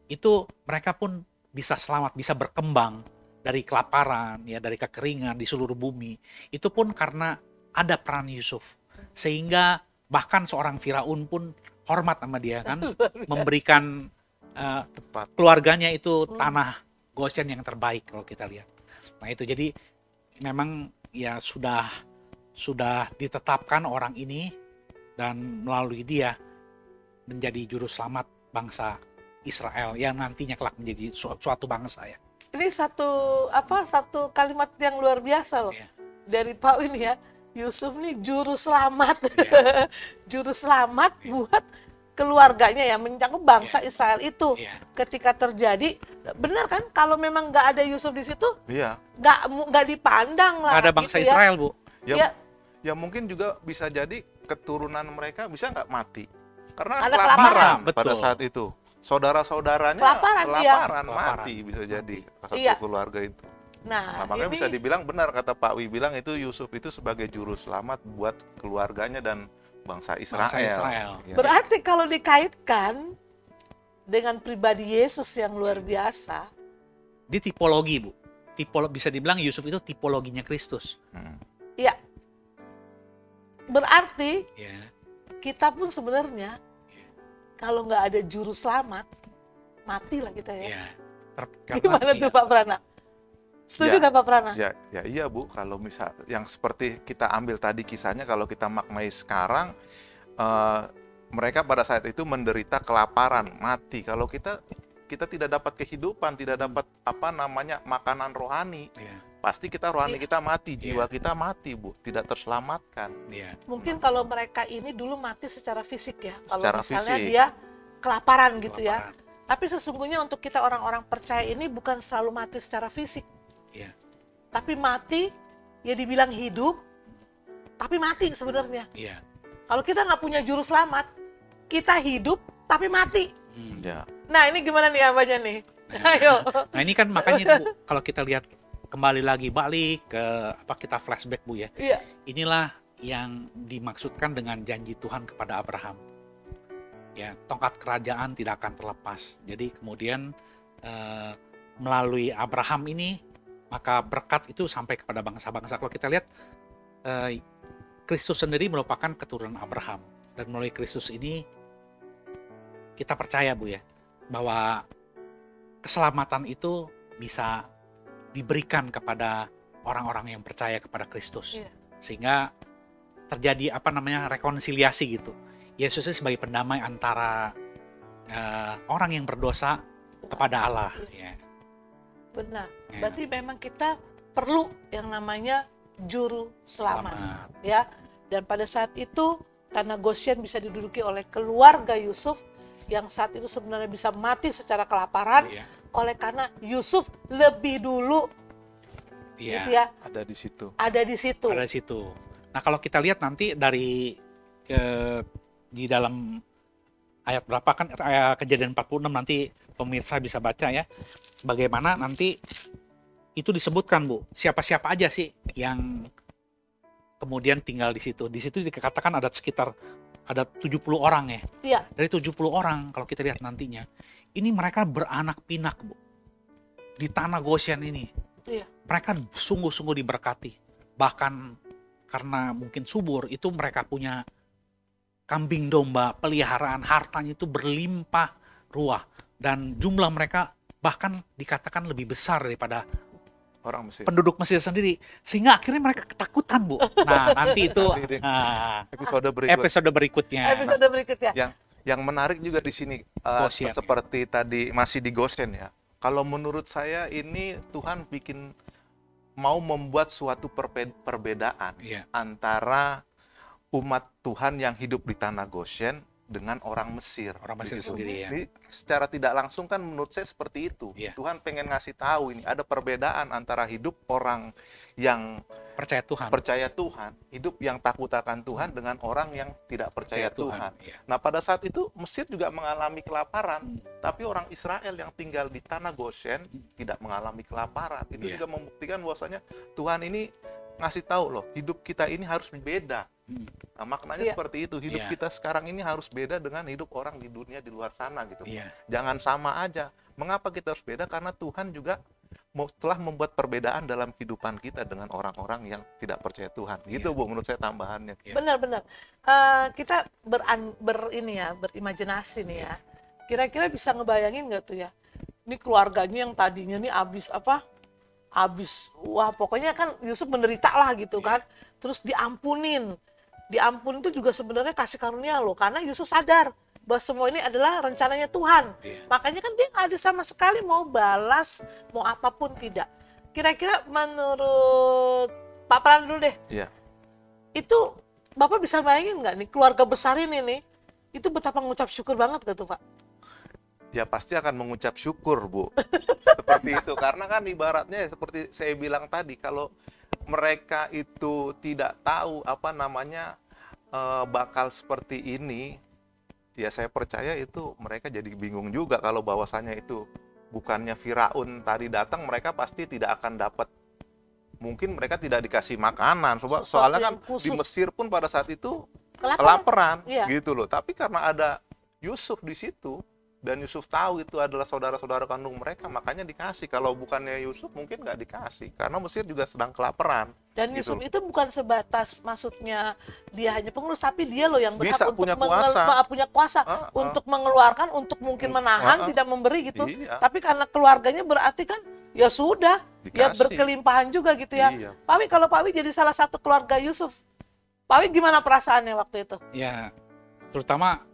itu mereka pun bisa selamat, bisa berkembang dari kelaparan, ya, dari kekeringan di seluruh bumi. Itu pun karena ada peran Yusuf. Sehingga bahkan seorang Firaun pun hormat sama dia kan, memberikan keluarganya itu tanah Goshen yang terbaik kalau kita lihat. Nah, itu jadi memang ya sudah ditetapkan orang ini dan melalui dia menjadi juru selamat bangsa Israel yang nantinya kelak menjadi suatu bangsa ya. Ini satu kalimat yang luar biasa loh. Iya. Dari Pak Win ya, Yusuf nih juru selamat. Iya. Juru selamat buat keluarganya ya, mencakup bangsa Israel itu. Iya. Ketika terjadi, benar kan kalau memang nggak ada Yusuf di situ, Iya. nggak dipandang lah. Nggak ada bangsa gitu ya. Israel Bu. Ya, Ya mungkin juga bisa jadi keturunan mereka bisa nggak mati karena Ada kelaparan kelaparan. pada Betul. saat itu. Saudara-saudaranya Kelaparan, iya. mati bisa jadi satu Iya. keluarga itu. nah, Nah, makanya ini bisa dibilang benar kata Pak Wi bilang itu Yusuf itu sebagai juru selamat buat keluarganya dan bangsa Israel. Bangsa Israel. Ya. berarti kalau dikaitkan dengan pribadi Yesus yang luar biasa, Di tipologi Bu. Bisa dibilang Yusuf itu tipologinya Kristus. ya berarti Ya. kita pun sebenarnya kalau nggak ada juru selamat, matilah kita ya. Ya. Gimana tuh Pak Prana? Setuju Ya. nggak Pak Prana? Ya iya Bu, kalau misal yang seperti kita ambil tadi kisahnya, kalau kita maknai sekarang, mereka pada saat itu menderita kelaparan, mati. Kalau kita tidak dapat kehidupan, tidak dapat makanan rohani, Ya. pasti kita rohani Iya. kita mati, jiwa kita mati Bu, tidak terselamatkan. Ya. Mungkin kalau mereka ini dulu mati secara fisik ya, kalau Secara misalnya fisik. dia kelaparan gitu ya. Kelaparan. Tapi sesungguhnya untuk kita orang-orang percaya ini bukan selalu mati secara fisik, Ya. tapi mati ya dibilang hidup, tapi mati sebenarnya. Ya. Kalau kita nggak punya juru selamat, kita hidup tapi mati. Ya. Nah ini gimana nih abahnya nih? Ayo. Nah, ini kan makanya Bu, kalau kita lihat kembali lagi balik ke kita flashback Bu ya. Iya. Inilah yang dimaksudkan dengan janji Tuhan kepada Abraham. Ya, tongkat kerajaan tidak akan terlepas. Jadi kemudian melalui Abraham ini maka berkat itu sampai kepada bangsa-bangsa. Kalau kita lihat Kristus sendiri merupakan keturunan Abraham. Dan melalui Kristus ini kita percaya, Bu, ya, bahwa keselamatan itu bisa diberikan kepada orang-orang yang percaya kepada Kristus. Iya. Sehingga terjadi rekonsiliasi gitu. Yesus itu sebagai pendamai antara orang yang berdosa kepada Allah, ya. Benar. Ya. Berarti memang kita perlu yang namanya juru selamat. Ya. Dan pada saat itu karena Goshen bisa diduduki oleh keluarga Yusuf yang saat itu sebenarnya bisa mati secara kelaparan, Iya. oleh karena Yusuf lebih dulu Iya. gitu ya, Ada di situ. ada di situ. Ada di situ. Nah, kalau kita lihat nanti dari di dalam ayat berapa kan, Kejadian 46, nanti pemirsa bisa baca ya, bagaimana nanti itu disebutkan, Bu, siapa-siapa aja sih yang kemudian tinggal di situ. Di situ dikatakan ada sekitar 70 orang ya. Iya. Dari 70 orang kalau kita lihat nantinya, ini mereka beranak pinak, Bu, di tanah Goshen ini. Iya. Mereka sungguh-sungguh diberkati. Bahkan karena mungkin subur, itu mereka punya kambing domba, peliharaan, hartanya itu berlimpah ruah. Dan jumlah mereka bahkan dikatakan lebih besar daripada Orang Mesir. penduduk Mesir sendiri. Sehingga akhirnya mereka ketakutan, Bu. Nah, nanti itu Nanti di episode berikut. episode berikutnya. Episode berikutnya. Yang menarik juga di sini Goshen. seperti tadi masih di Goshen ya. Kalau menurut saya ini Tuhan mau membuat suatu perbedaan Iya. antara umat Tuhan yang hidup di tanah Goshen dengan orang Mesir. Orang Mesir Begitu. sendiri, ya. Ini secara tidak langsung kan menurut saya seperti itu. Iya. Tuhan pengen ngasih tahu ini ada perbedaan antara hidup orang yang Percaya Tuhan. percaya Tuhan, hidup yang takut akan Tuhan dengan orang yang tidak percaya Tuhan. Iya. Nah, pada saat itu Mesir juga mengalami kelaparan, tapi orang Israel yang tinggal di tanah Goshen tidak mengalami kelaparan. Itu Iya. juga membuktikan bahwasanya Tuhan ini ngasih tahu loh, hidup kita ini harus beda. Nah, maknanya Iya. seperti itu. Hidup Iya. kita sekarang ini harus beda dengan hidup orang di dunia di luar sana gitu. Iya. Jangan sama aja. Mengapa kita harus beda? Karena Tuhan juga telah membuat perbedaan dalam kehidupan kita dengan orang-orang yang tidak percaya Tuhan. Gitu, Bu, menurut saya tambahannya. Iya. Benar-benar. Kita berimajinasi nih ya. Kira-kira bisa ngebayangin nggak tuh ya? Ini keluarganya yang tadinya nih abis, wah pokoknya kan Yusuf menderita lah gitu kan. Terus diampunin itu juga sebenarnya kasih karunia loh. Karena Yusuf sadar bahwa semua ini adalah rencananya Tuhan. Iya. Makanya kan dia nggak ada sama sekali mau balas, mau apapun tidak. Kira-kira menurut Pak Pran dulu deh, Iya. itu Bapak bisa bayangin nggak nih keluarga besar ini nih, itu betapa mengucap syukur banget gak tuh Pak? Ya pasti akan mengucap syukur, Bu. Seperti itu. Karena kan ibaratnya seperti saya bilang tadi, kalau mereka itu tidak tahu bakal seperti ini, ya saya percaya itu mereka jadi bingung juga kalau bahwasannya itu bukannya Firaun tadi datang, mereka pasti tidak akan dapat, mungkin mereka tidak dikasih makanan. Sesuatu Soalnya kan yang khusus. di Mesir pun pada saat itu Kelaparan. kelaparan Iya. gitu loh. Tapi karena ada Yusuf di situ, dan Yusuf tahu itu adalah saudara-saudara kandung mereka, makanya dikasih. Kalau bukannya Yusuf mungkin nggak dikasih, karena Mesir juga sedang kelaparan. Dan gitu Yusuf loh. itu bukan sebatas maksudnya dia hanya pengurus, tapi dia loh yang berhak Bisa, untuk punya kuasa. punya kuasa untuk mengeluarkan, untuk mungkin menahan, tidak memberi gitu. Iya. Tapi karena keluarganya berarti kan ya sudah, ya Dikasih. berkelimpahan juga gitu ya. Iya. Pak Wi, kalau Pak Wi jadi salah satu keluarga Yusuf, Pak Wi gimana perasaannya waktu itu? Ya, terutama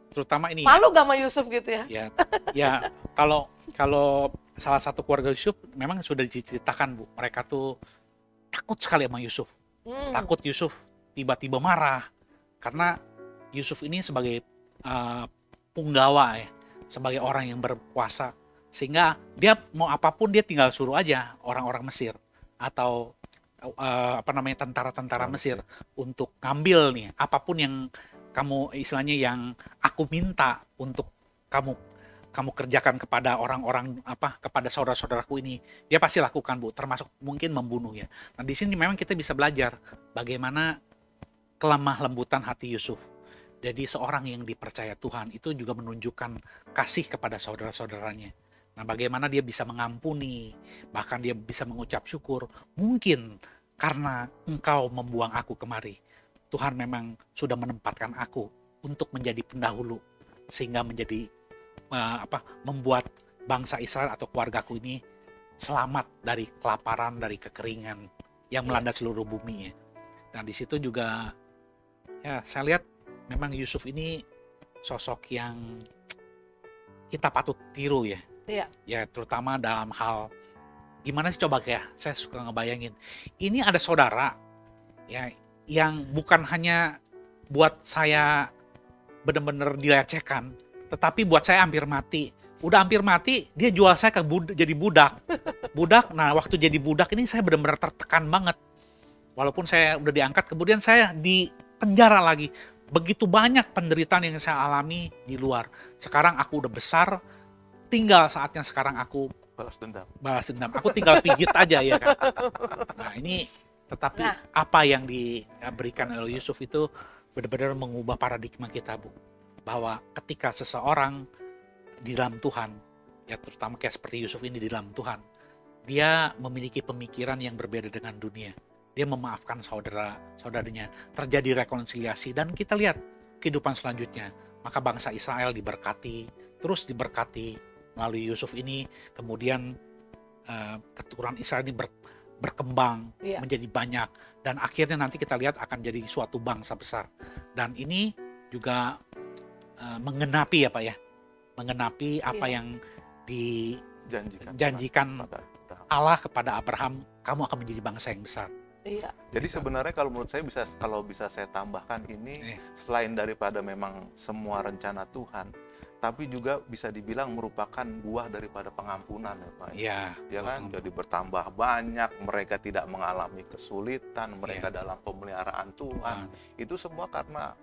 ini. Malu gak sama Yusuf gitu ya? Ya kalau salah satu keluarga Yusuf memang sudah diceritakan, Bu, mereka tuh takut sekali sama Yusuf. Takut Yusuf tiba-tiba marah karena Yusuf ini sebagai punggawa ya, sebagai orang yang berkuasa, sehingga dia mau apapun dia tinggal suruh aja orang-orang Mesir atau tentara-tentara Mesir untuk ngambil nih apapun yang kamu istilahnya yang aku minta untuk kamu kerjakan kepada orang-orang kepada saudara-saudaraku ini, dia pasti lakukan, Bu, termasuk mungkin membunuh ya. Nah, di sini memang kita bisa belajar bagaimana kelemah lembutan hati Yusuf. Jadi seorang yang dipercaya Tuhan itu juga menunjukkan kasih kepada saudara-saudaranya. Nah, bagaimana dia bisa mengampuni, bahkan dia bisa mengucap syukur. Mungkin karena engkau membuang aku kemari, Tuhan memang sudah menempatkan aku untuk menjadi pendahulu sehingga menjadi membuat bangsa Israel atau keluargaku ini selamat dari kelaparan, dari kekeringan yang melanda seluruh bumi ya. Nah di situ juga ya saya lihat memang Yusuf ini sosok yang kita patut tiru ya. Iya. Ya terutama dalam hal gimana sih coba ya, saya suka ngebayangin. Ini ada saudara ya yang bukan hanya buat saya benar-benar dilecehkan, tetapi buat saya hampir mati. Udah hampir mati, dia jual saya jadi budak. Budak, nah waktu jadi budak ini saya benar-benar tertekan banget. Walaupun saya udah diangkat, kemudian saya di penjara lagi. Begitu banyak penderitaan yang saya alami di luar. Sekarang aku udah besar, tinggal saatnya sekarang aku Balas dendam. balas dendam. Aku tinggal pijit aja ya kan. Nah ini, tetapi apa yang diberikan oleh Yusuf itu benar-benar mengubah paradigma kita, Bu. Bahwa ketika seseorang di dalam Tuhan, ya terutama kayak seperti Yusuf ini di dalam Tuhan, dia memiliki pemikiran yang berbeda dengan dunia. Dia memaafkan saudara-saudaranya, terjadi rekonsiliasi, dan kita lihat kehidupan selanjutnya. Maka bangsa Israel diberkati, terus diberkati melalui Yusuf ini, kemudian keturunan Israel ini berkembang menjadi banyak, dan akhirnya nanti kita lihat akan jadi suatu bangsa besar. Dan ini juga mengenapi ya Pak ya, mengenapi apa yang dijanjikan Allah kepada Abraham, kamu akan menjadi bangsa yang besar. Iya. Jadi sebenarnya kalau menurut saya kalau bisa saya tambahkan ini, selain daripada memang semua rencana Tuhan, tapi juga bisa dibilang merupakan buah daripada pengampunan ya Pak. Iya. Ya kan, jadi bertambah banyak, mereka tidak mengalami kesulitan, mereka dalam pemeliharaan Tuhan. Itu semua karena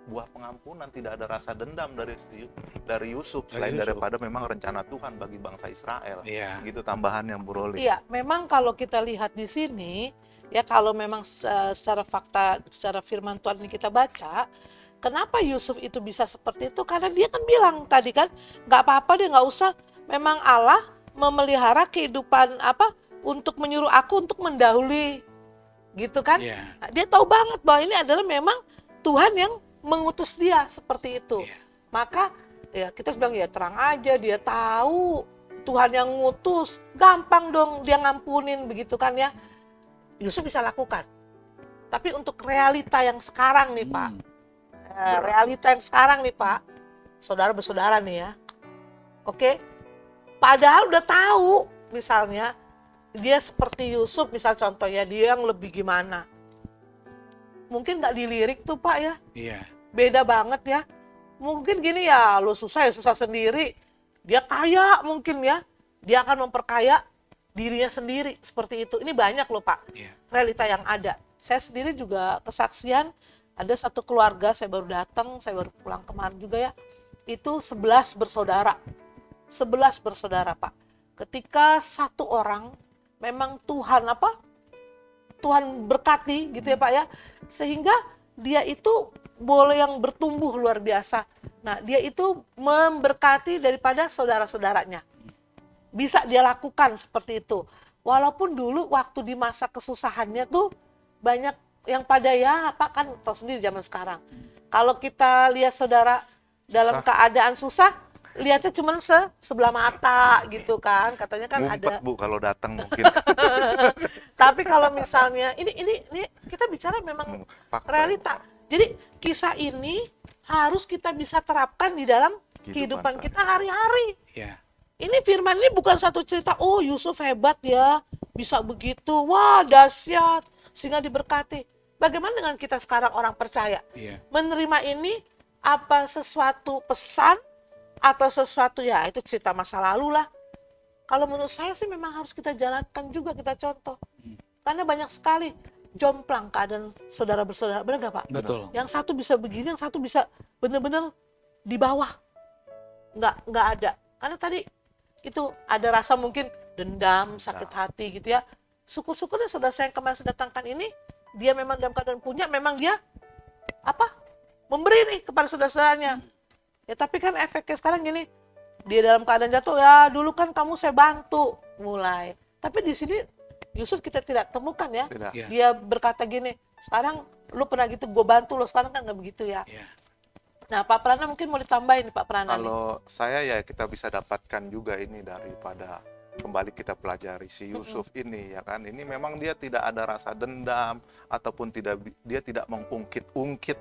buah pengampunan, tidak ada rasa dendam dari Yusuf, selain daripada memang rencana Tuhan bagi bangsa Israel. Iya. Gitu tambahan yang Bu Roli. Iya, memang kalau kita lihat di sini, ya kalau memang secara fakta, secara firman Tuhan ini kita baca, kenapa Yusuf itu bisa seperti itu? Karena dia kan bilang tadi kan, nggak apa-apa deh, nggak usah. Memang Allah memelihara kehidupan untuk menyuruh aku untuk mendahului, gitu kan? Nah, dia tahu banget bahwa ini adalah memang Tuhan yang mengutus dia seperti itu. Maka ya kita bilang ya terang aja, dia tahu Tuhan yang ngutus, gampang dong dia ngampunin begitu kan ya. Yusuf bisa lakukan. Tapi untuk realita yang sekarang nih Pak, realita yang sekarang nih Pak, saudara bersaudara nih ya, oke? Padahal udah tahu misalnya dia seperti Yusuf, misal contohnya dia yang lebih gimana, mungkin nggak dilirik tuh Pak ya, beda banget ya. Mungkin gini ya, lo susah ya susah sendiri, dia kaya mungkin ya, dia akan memperkaya dirinya sendiri seperti itu. Ini banyak loh Pak, realita yang ada. Saya sendiri juga kesaksian, ada satu keluarga, saya baru datang, saya baru pulang kemarin juga ya, itu 11 bersaudara. 11 bersaudara Pak. Ketika satu orang, memang Tuhan Tuhan berkati gitu ya Pak ya, sehingga dia itu boleh yang bertumbuh luar biasa. Nah dia itu memberkati daripada saudara-saudaranya. Bisa dia lakukan seperti itu. Walaupun dulu waktu di masa kesusahannya tuh banyak yang pada ya Pak kan tahu sendiri zaman sekarang. Kalau kita lihat saudara dalam keadaan susah, lihatnya cuma sebelah mata gitu kan. Katanya kan ngumpet, ada. Bu kalau datang mungkin. Tapi kalau misalnya ini kita bicara memang Fakta. realita. Jadi kisah ini harus kita bisa terapkan di dalam kehidupan kita hari-hari. Ini firman ini bukan satu cerita, oh Yusuf hebat ya, bisa begitu, wah dahsyat, sehingga diberkati. Bagaimana dengan kita sekarang orang percaya? Menerima ini apa sesuatu pesan atau sesuatu ya itu cerita masa lalu lah. Kalau menurut saya sih memang harus kita jalankan juga, kita contoh. Karena banyak sekali jomplang keadaan saudara bersaudara, benar gak Pak? Betul. Yang satu bisa begini, yang satu bisa benar-benar di bawah. Nggak ada. Karena tadi itu ada rasa mungkin dendam, sakit hati gitu ya. Syukur-syukurnya saudara saya yang kemarin saya datangkan ini, dia memang dalam keadaan punya, memang dia memberi nih kepada saudara-saudaranya. Ya tapi kan efeknya sekarang gini, dia dalam keadaan jatuh, ya dulu kan kamu saya bantu mulai. Tapi di sini Yusuf kita tidak temukan ya. Dia berkata gini, sekarang lu pernah gitu gue bantu lo, sekarang kan nggak begitu ya. Nah, Pak Prana mungkin mau ditambahin nih, Pak Prana nih. Kalau saya ya kita bisa dapatkan juga ini daripada kembali kita pelajari si Yusuf ini ya kan. Ini memang dia tidak ada rasa dendam ataupun dia tidak mengungkit-ungkit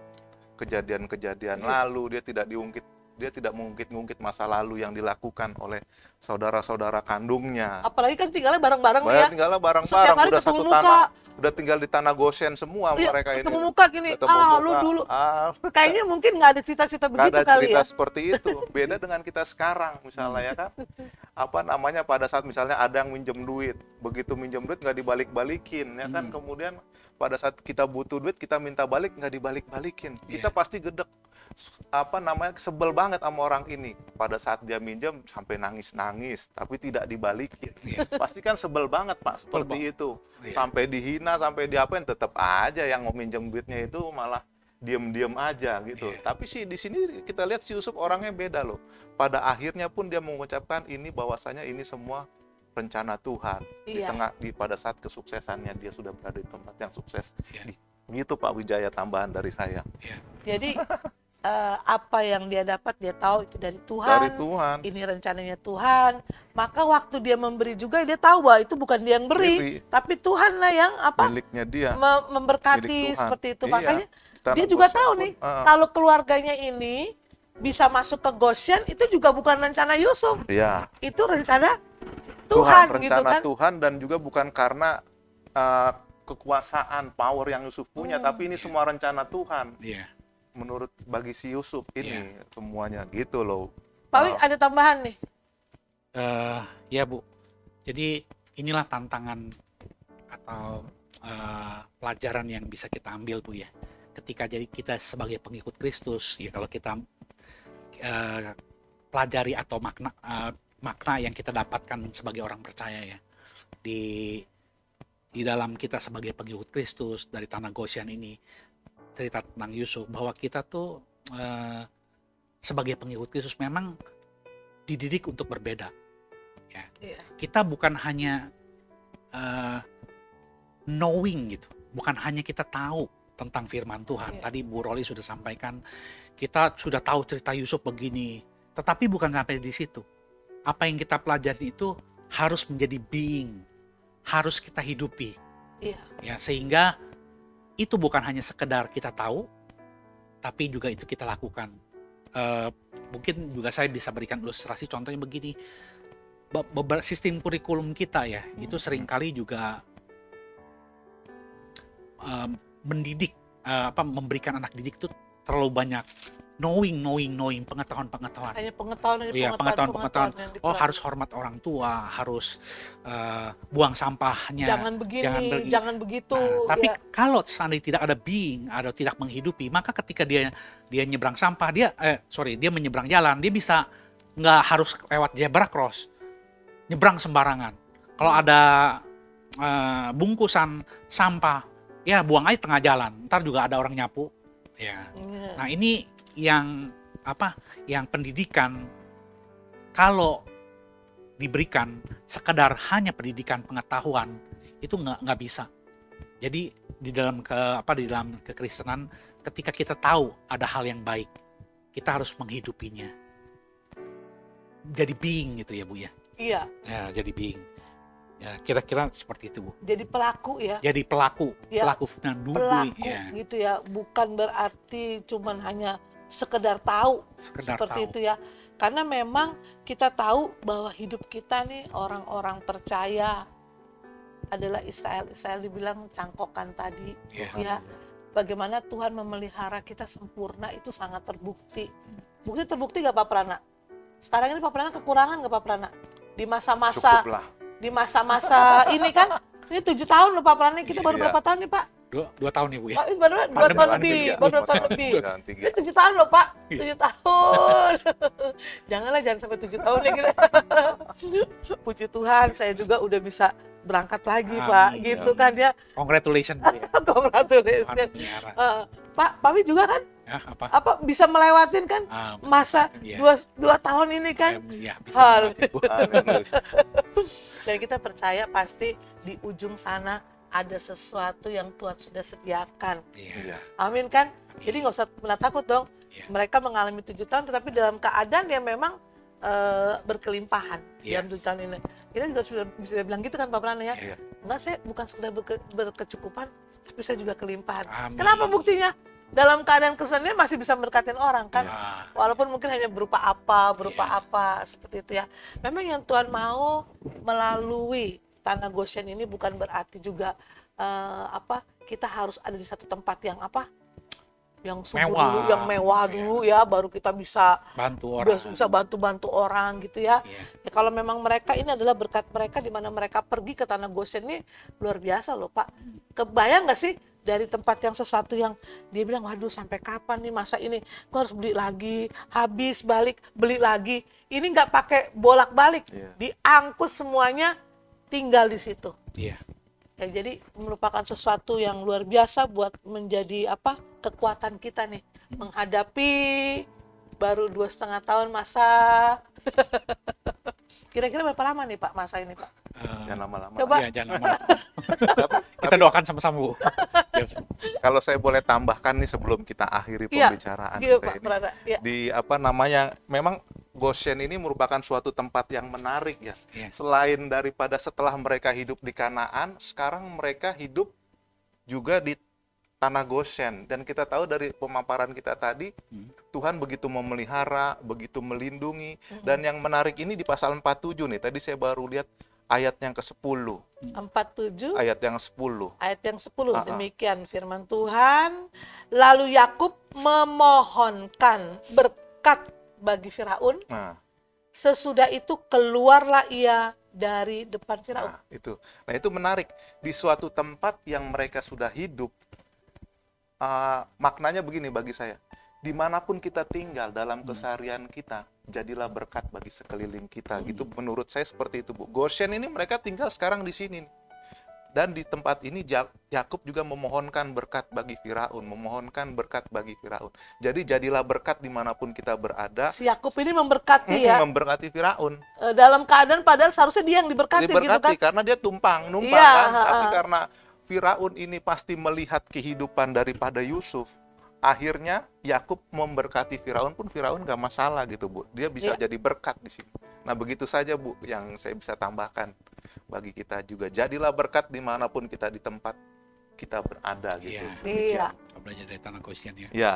kejadian-kejadian lalu, dia tidak mengungkit-ungkit masa lalu yang dilakukan oleh saudara-saudara kandungnya. Apalagi kan tinggalnya bareng-bareng nih ya. Tinggalnya Setiap bareng-bareng, hari udah ketemu satu muka. tanah, udah tinggal di tanah Goshen semua Iya, mereka ini. ketemu muka gini, Ketemu lu muka, dulu. Kayaknya mungkin nggak ada cita-cita nggak begitu ada kali cerita ya. seperti itu. Beda dengan kita sekarang misalnya ya kan. Apa namanya, pada saat misalnya ada yang minjem duit, begitu minjem duit nggak dibalik-balikin ya kan. Kemudian pada saat kita butuh duit kita minta balik, nggak dibalik-balikin. Kita pasti gedek, apa namanya, sebel banget sama orang ini. Pada saat dia minjem sampai nangis-nangis tapi tidak dibalikin. Pasti kan sebel banget Pak seperti itu. Sampai dihina, sampai diapain, tetap aja yang mau minjem duitnya itu malah diem-diem aja gitu. Tapi sih di sini kita lihat si Yusuf orangnya beda loh. Pada akhirnya pun dia mengucapkan ini, bahwasanya ini semua rencana Tuhan. Pada saat kesuksesannya dia sudah berada di tempat yang sukses. Gitu Pak Wijaya, tambahan dari saya. Jadi apa yang dia dapat dia tahu itu dari Tuhan. Dari Tuhan. Ini rencananya Tuhan. Maka waktu dia memberi juga dia tahu bahwa itu bukan dia yang beri, tapi Tuhan lah yang miliknya dia. Memberkati seperti itu. Iya. Makanya dia juga tahu nih kalau keluarganya ini bisa masuk ke Goshen itu juga bukan rencana Yusuf. Iya. Itu rencana Tuhan gitu rencana kan. Tuhan, dan juga bukan karena kekuasaan, power yang Yusuf punya, tapi ini semua rencana Tuhan. Menurut bagi si Yusuf ini semuanya gitu loh. Pak Wi, ada tambahan nih? Ya Bu, jadi inilah tantangan atau pelajaran yang bisa kita ambil Bu ya. Ketika jadi kita sebagai pengikut Kristus, ya kalau kita pelajari atau makna yang kita dapatkan sebagai orang percaya ya, di dalam kita sebagai pengikut Kristus dari tanah Goshen ini, cerita tentang Yusuf bahwa kita tuh sebagai pengikut Kristus memang dididik untuk berbeda ya. Kita bukan hanya knowing gitu, bukan hanya kita tahu tentang firman Tuhan. Tadi Bu Roli sudah sampaikan, kita sudah tahu cerita Yusuf begini, tetapi bukan sampai di situ. Apa yang kita pelajari itu harus menjadi being, harus kita hidupi. Ya, sehingga itu bukan hanya sekedar kita tahu, tapi juga itu kita lakukan. Mungkin juga saya bisa berikan ilustrasi, contohnya begini, sistem kurikulum kita ya, itu seringkali juga mendidik, memberikan anak didik itu terlalu banyak knowing, pengetahuan. Hanya pengetahuan. Oh, harus hormat orang tua, harus buang sampahnya. Jangan begini, jangan begitu. Nah, tapi kalau seandainya tidak ada being, atau tidak menghidupi, maka ketika dia nyebrang sampah, dia menyeberang jalan, dia bisa nggak harus lewat zebra cross, nyebrang sembarangan. Kalau ada bungkusan sampah, ya buang aja tengah jalan, ntar juga ada orang nyapu. Ya. Nah ini yang pendidikan kalau diberikan sekedar hanya pendidikan pengetahuan itu nggak bisa. Jadi di dalam kekristenan, ketika kita tahu ada hal yang baik, kita harus menghidupinya. Jadi being gitu ya Bu ya. Iya. Ya, jadi being. Ya, kira-kira seperti itu Bu. Jadi pelaku ya. Jadi pelaku gitu ya. Bukan berarti cuman hanya sekedar tahu seperti itu ya. Karena memang kita tahu bahwa hidup kita nih orang-orang percaya adalah Israel dibilang cangkokan tadi ya. Bagaimana Tuhan memelihara kita sempurna itu sangat terbukti. Terbukti gak Pak Prana? Sekarang ini Pak Prana kekurangan gak Pak Prana? Di masa-masa ini kan, ini 7 tahun loh Pak Prana, kita baru berapa tahun nih Pak? 2 tahun nih Bu ya? Baru 2 tahun lebih, baru 2 tahun lebih. Ini 7 tahun loh Pak, 7 tahun. Jangan sampai 7 tahun ya kita. Puji Tuhan, saya juga udah bisa berangkat lagi Pak, gitu kan ya. Congratulations. Congratulations. Pak Wi juga kan? Ya, apa bisa melewatin kan masa 2 tahun ini kan? Bisa. Dan kita percaya pasti di ujung sana ada sesuatu yang Tuhan sudah sediakan. Amin kan? Jadi nggak usah pernah takut dong. Iya. Mereka mengalami 7 tahun, tetapi dalam keadaan yang memang berkelimpahan Iya. dalam 7 tahun ini. Kita juga sudah bisa bilang gitu kan Pak Pran ya. Iya. Enggak, saya bukan sekedar berkecukupan, tapi saya juga kelimpahan. Amin. Kenapa buktinya? Dalam keadaan kesenian masih bisa berkatin orang kan. Ya. Walaupun mungkin hanya berupa apa, Iya. seperti itu ya. Memang yang Tuhan mau melalui tanah Goshen ini bukan berarti juga kita harus ada di satu tempat yang yang subur Mewah. dulu, yang mewah dulu ya, baru kita bisa Bantu orang. bantu orang gitu ya. Iya. Ya kalau memang mereka ini adalah berkat mereka di mana mereka pergi ke tanah Goshen ini luar biasa loh Pak. Kebayang nggak sih dari tempat yang sesuatu yang dia bilang, waduh sampai kapan nih masa ini, gue harus beli lagi, habis balik beli lagi. Ini nggak pakai bolak-balik, diangkut semuanya, tinggal di situ. Iya. Ya, jadi merupakan sesuatu yang luar biasa buat menjadi kekuatan kita nih menghadapi baru 2,5 tahun masa. Kira-kira berapa lama nih Pak masa ini Pak? Jangan lama-lama. Coba. Iya, jangan lama. Tapi Kita doakan sama-sama, Bu. kalau saya boleh tambahkan nih sebelum kita akhiri Iya, pembicaraan gitu, kita Pak ini. Prada. Ya. Di memang Goshen ini merupakan suatu tempat yang menarik ya. Iya. Selain daripada setelah mereka hidup di Kanaan, sekarang mereka hidup juga di tanah Goshen. Dan kita tahu dari pemaparan kita tadi, Tuhan begitu memelihara, begitu melindungi. Dan yang menarik ini di pasal 47 nih, tadi saya baru lihat ayat yang ke-10. 47 Ayat yang 10. ayat yang 10 demikian firman Tuhan. Lalu Yakub memohonkan berkat bagi Firaun. Nah, Sesudah itu keluarlah ia dari depan Firaun. Nah, itu menarik. Di suatu tempat yang mereka sudah hidup, maknanya begini bagi saya. Dimanapun kita tinggal dalam keseharian kita, jadilah berkat bagi sekeliling kita. Gitu menurut saya seperti itu, Bu. Goshen ini mereka tinggal sekarang di sini. Dan di tempat ini Yakub juga memohonkan berkat bagi Firaun, memohonkan berkat bagi Firaun. Jadi jadilah berkat dimanapun kita berada. Si Yakub ini memberkati ya. Memberkati Firaun. Dalam keadaan padahal seharusnya dia yang diberkati gitu kan. Karena dia numpang Iya, kan. Tapi karena Firaun ini pasti melihat kehidupan daripada Yusuf, akhirnya Yakub memberkati Firaun pun Firaun gak masalah gitu, Bu. Dia bisa jadi berkat di sini. Nah, begitu saja, Bu, yang saya bisa tambahkan bagi kita juga. Jadilah berkat dimanapun kita di tempat kita berada gitu. Iya. Kita belajar dari tanah Goshen ya. Ya.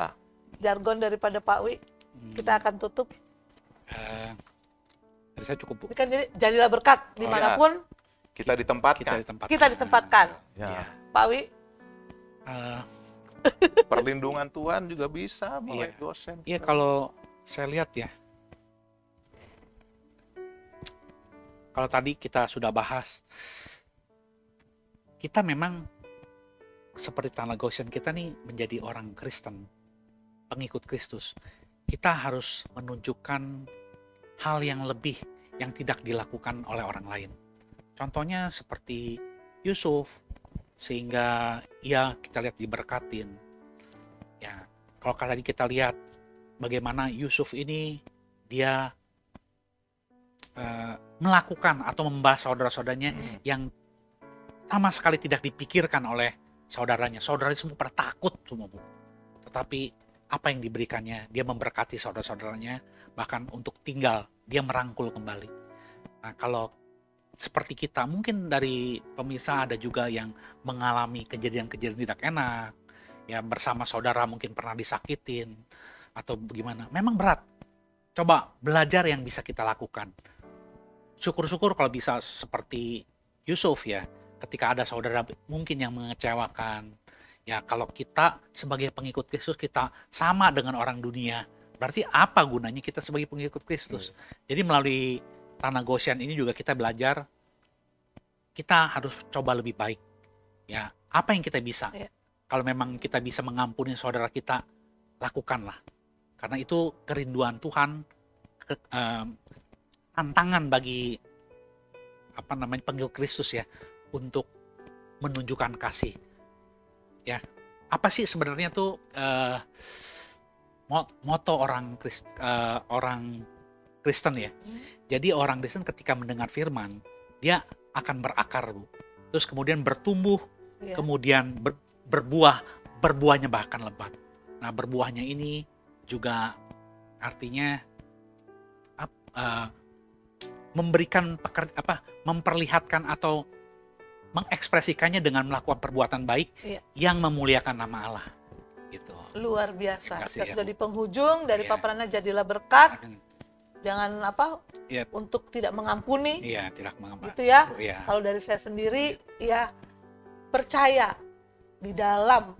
Jargon daripada Pak Wi. Kita akan tutup. Dari saya cukup, Bu. Ini kan jadilah berkat dimanapun Kita ditempatkan. kita ditempatkan. Ya. Pak Wi. Perlindungan Tuhan juga bisa mulai Goshen. Iya, kalau saya lihat ya, kalau tadi kita sudah bahas, kita memang seperti tanah Goshen, kita nih menjadi orang Kristen, pengikut Kristus. Kita harus menunjukkan hal yang lebih yang tidak dilakukan oleh orang lain. Contohnya seperti Yusuf, sehingga kita lihat diberkatin. Ya, kalau tadi kita lihat bagaimana Yusuf ini dia melakukan atau membahas saudara-saudaranya yang sama sekali tidak dipikirkan oleh saudaranya. Saudaranya semua pada takut semua, Bu. Tetapi apa yang diberikannya, dia memberkati saudara-saudaranya, bahkan untuk tinggal, dia merangkul kembali. Nah, kalau seperti kita, mungkin dari pemirsa ada juga yang mengalami kejadian-kejadian tidak enak, ya bersama saudara mungkin pernah disakitin, atau bagaimana. Memang berat. Coba belajar yang bisa kita lakukan. Syukur-syukur kalau bisa seperti Yusuf ya, ketika ada saudara mungkin yang mengecewakan, ya kalau kita sebagai pengikut Kristus kita sama dengan orang dunia, berarti apa gunanya kita sebagai pengikut Kristus? Jadi melalui tanah Goshen ini juga kita belajar, kita harus coba lebih baik. Ya, apa yang kita bisa? Kalau memang kita bisa mengampuni saudara kita, lakukanlah. Karena itu kerinduan Tuhan, tantangan bagi pengikut Kristus ya, untuk menunjukkan kasih. Ya, apa sih sebenarnya tuh moto orang Kristen ya? Jadi orang Kristen ketika mendengar firman, dia akan berakar, Bu. Terus kemudian bertumbuh, kemudian berbuah, berbuahnya bahkan lebat. Nah, berbuahnya ini juga artinya memberikan memperlihatkan atau mengekspresikannya dengan melakukan perbuatan baik yang memuliakan nama Allah. Gitu. Luar biasa. Terima kasih, Kita sudah Bu. di penghujung dari Iya. paparannya Jadilah Berkat. Amin. Jangan Iya. untuk tidak mengampuni. Iya, tidak mengapa. Gitu ya. Iya. Kalau dari saya sendiri, ya percaya di dalam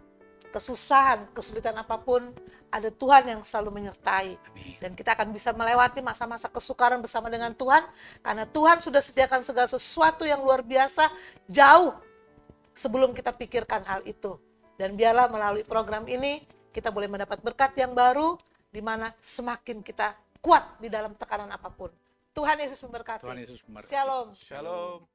kesusahan, kesulitan apapun, ada Tuhan yang selalu menyertai. Amin. Dan kita akan bisa melewati masa-masa kesukaran bersama dengan Tuhan, karena Tuhan sudah sediakan segala sesuatu yang luar biasa, jauh sebelum kita pikirkan hal itu. Dan biarlah melalui program ini, kita boleh mendapat berkat yang baru, di mana semakin kita kuat di dalam tekanan apapun. Tuhan Yesus memberkati. Tuhan Yesus memberkati. Shalom. Shalom.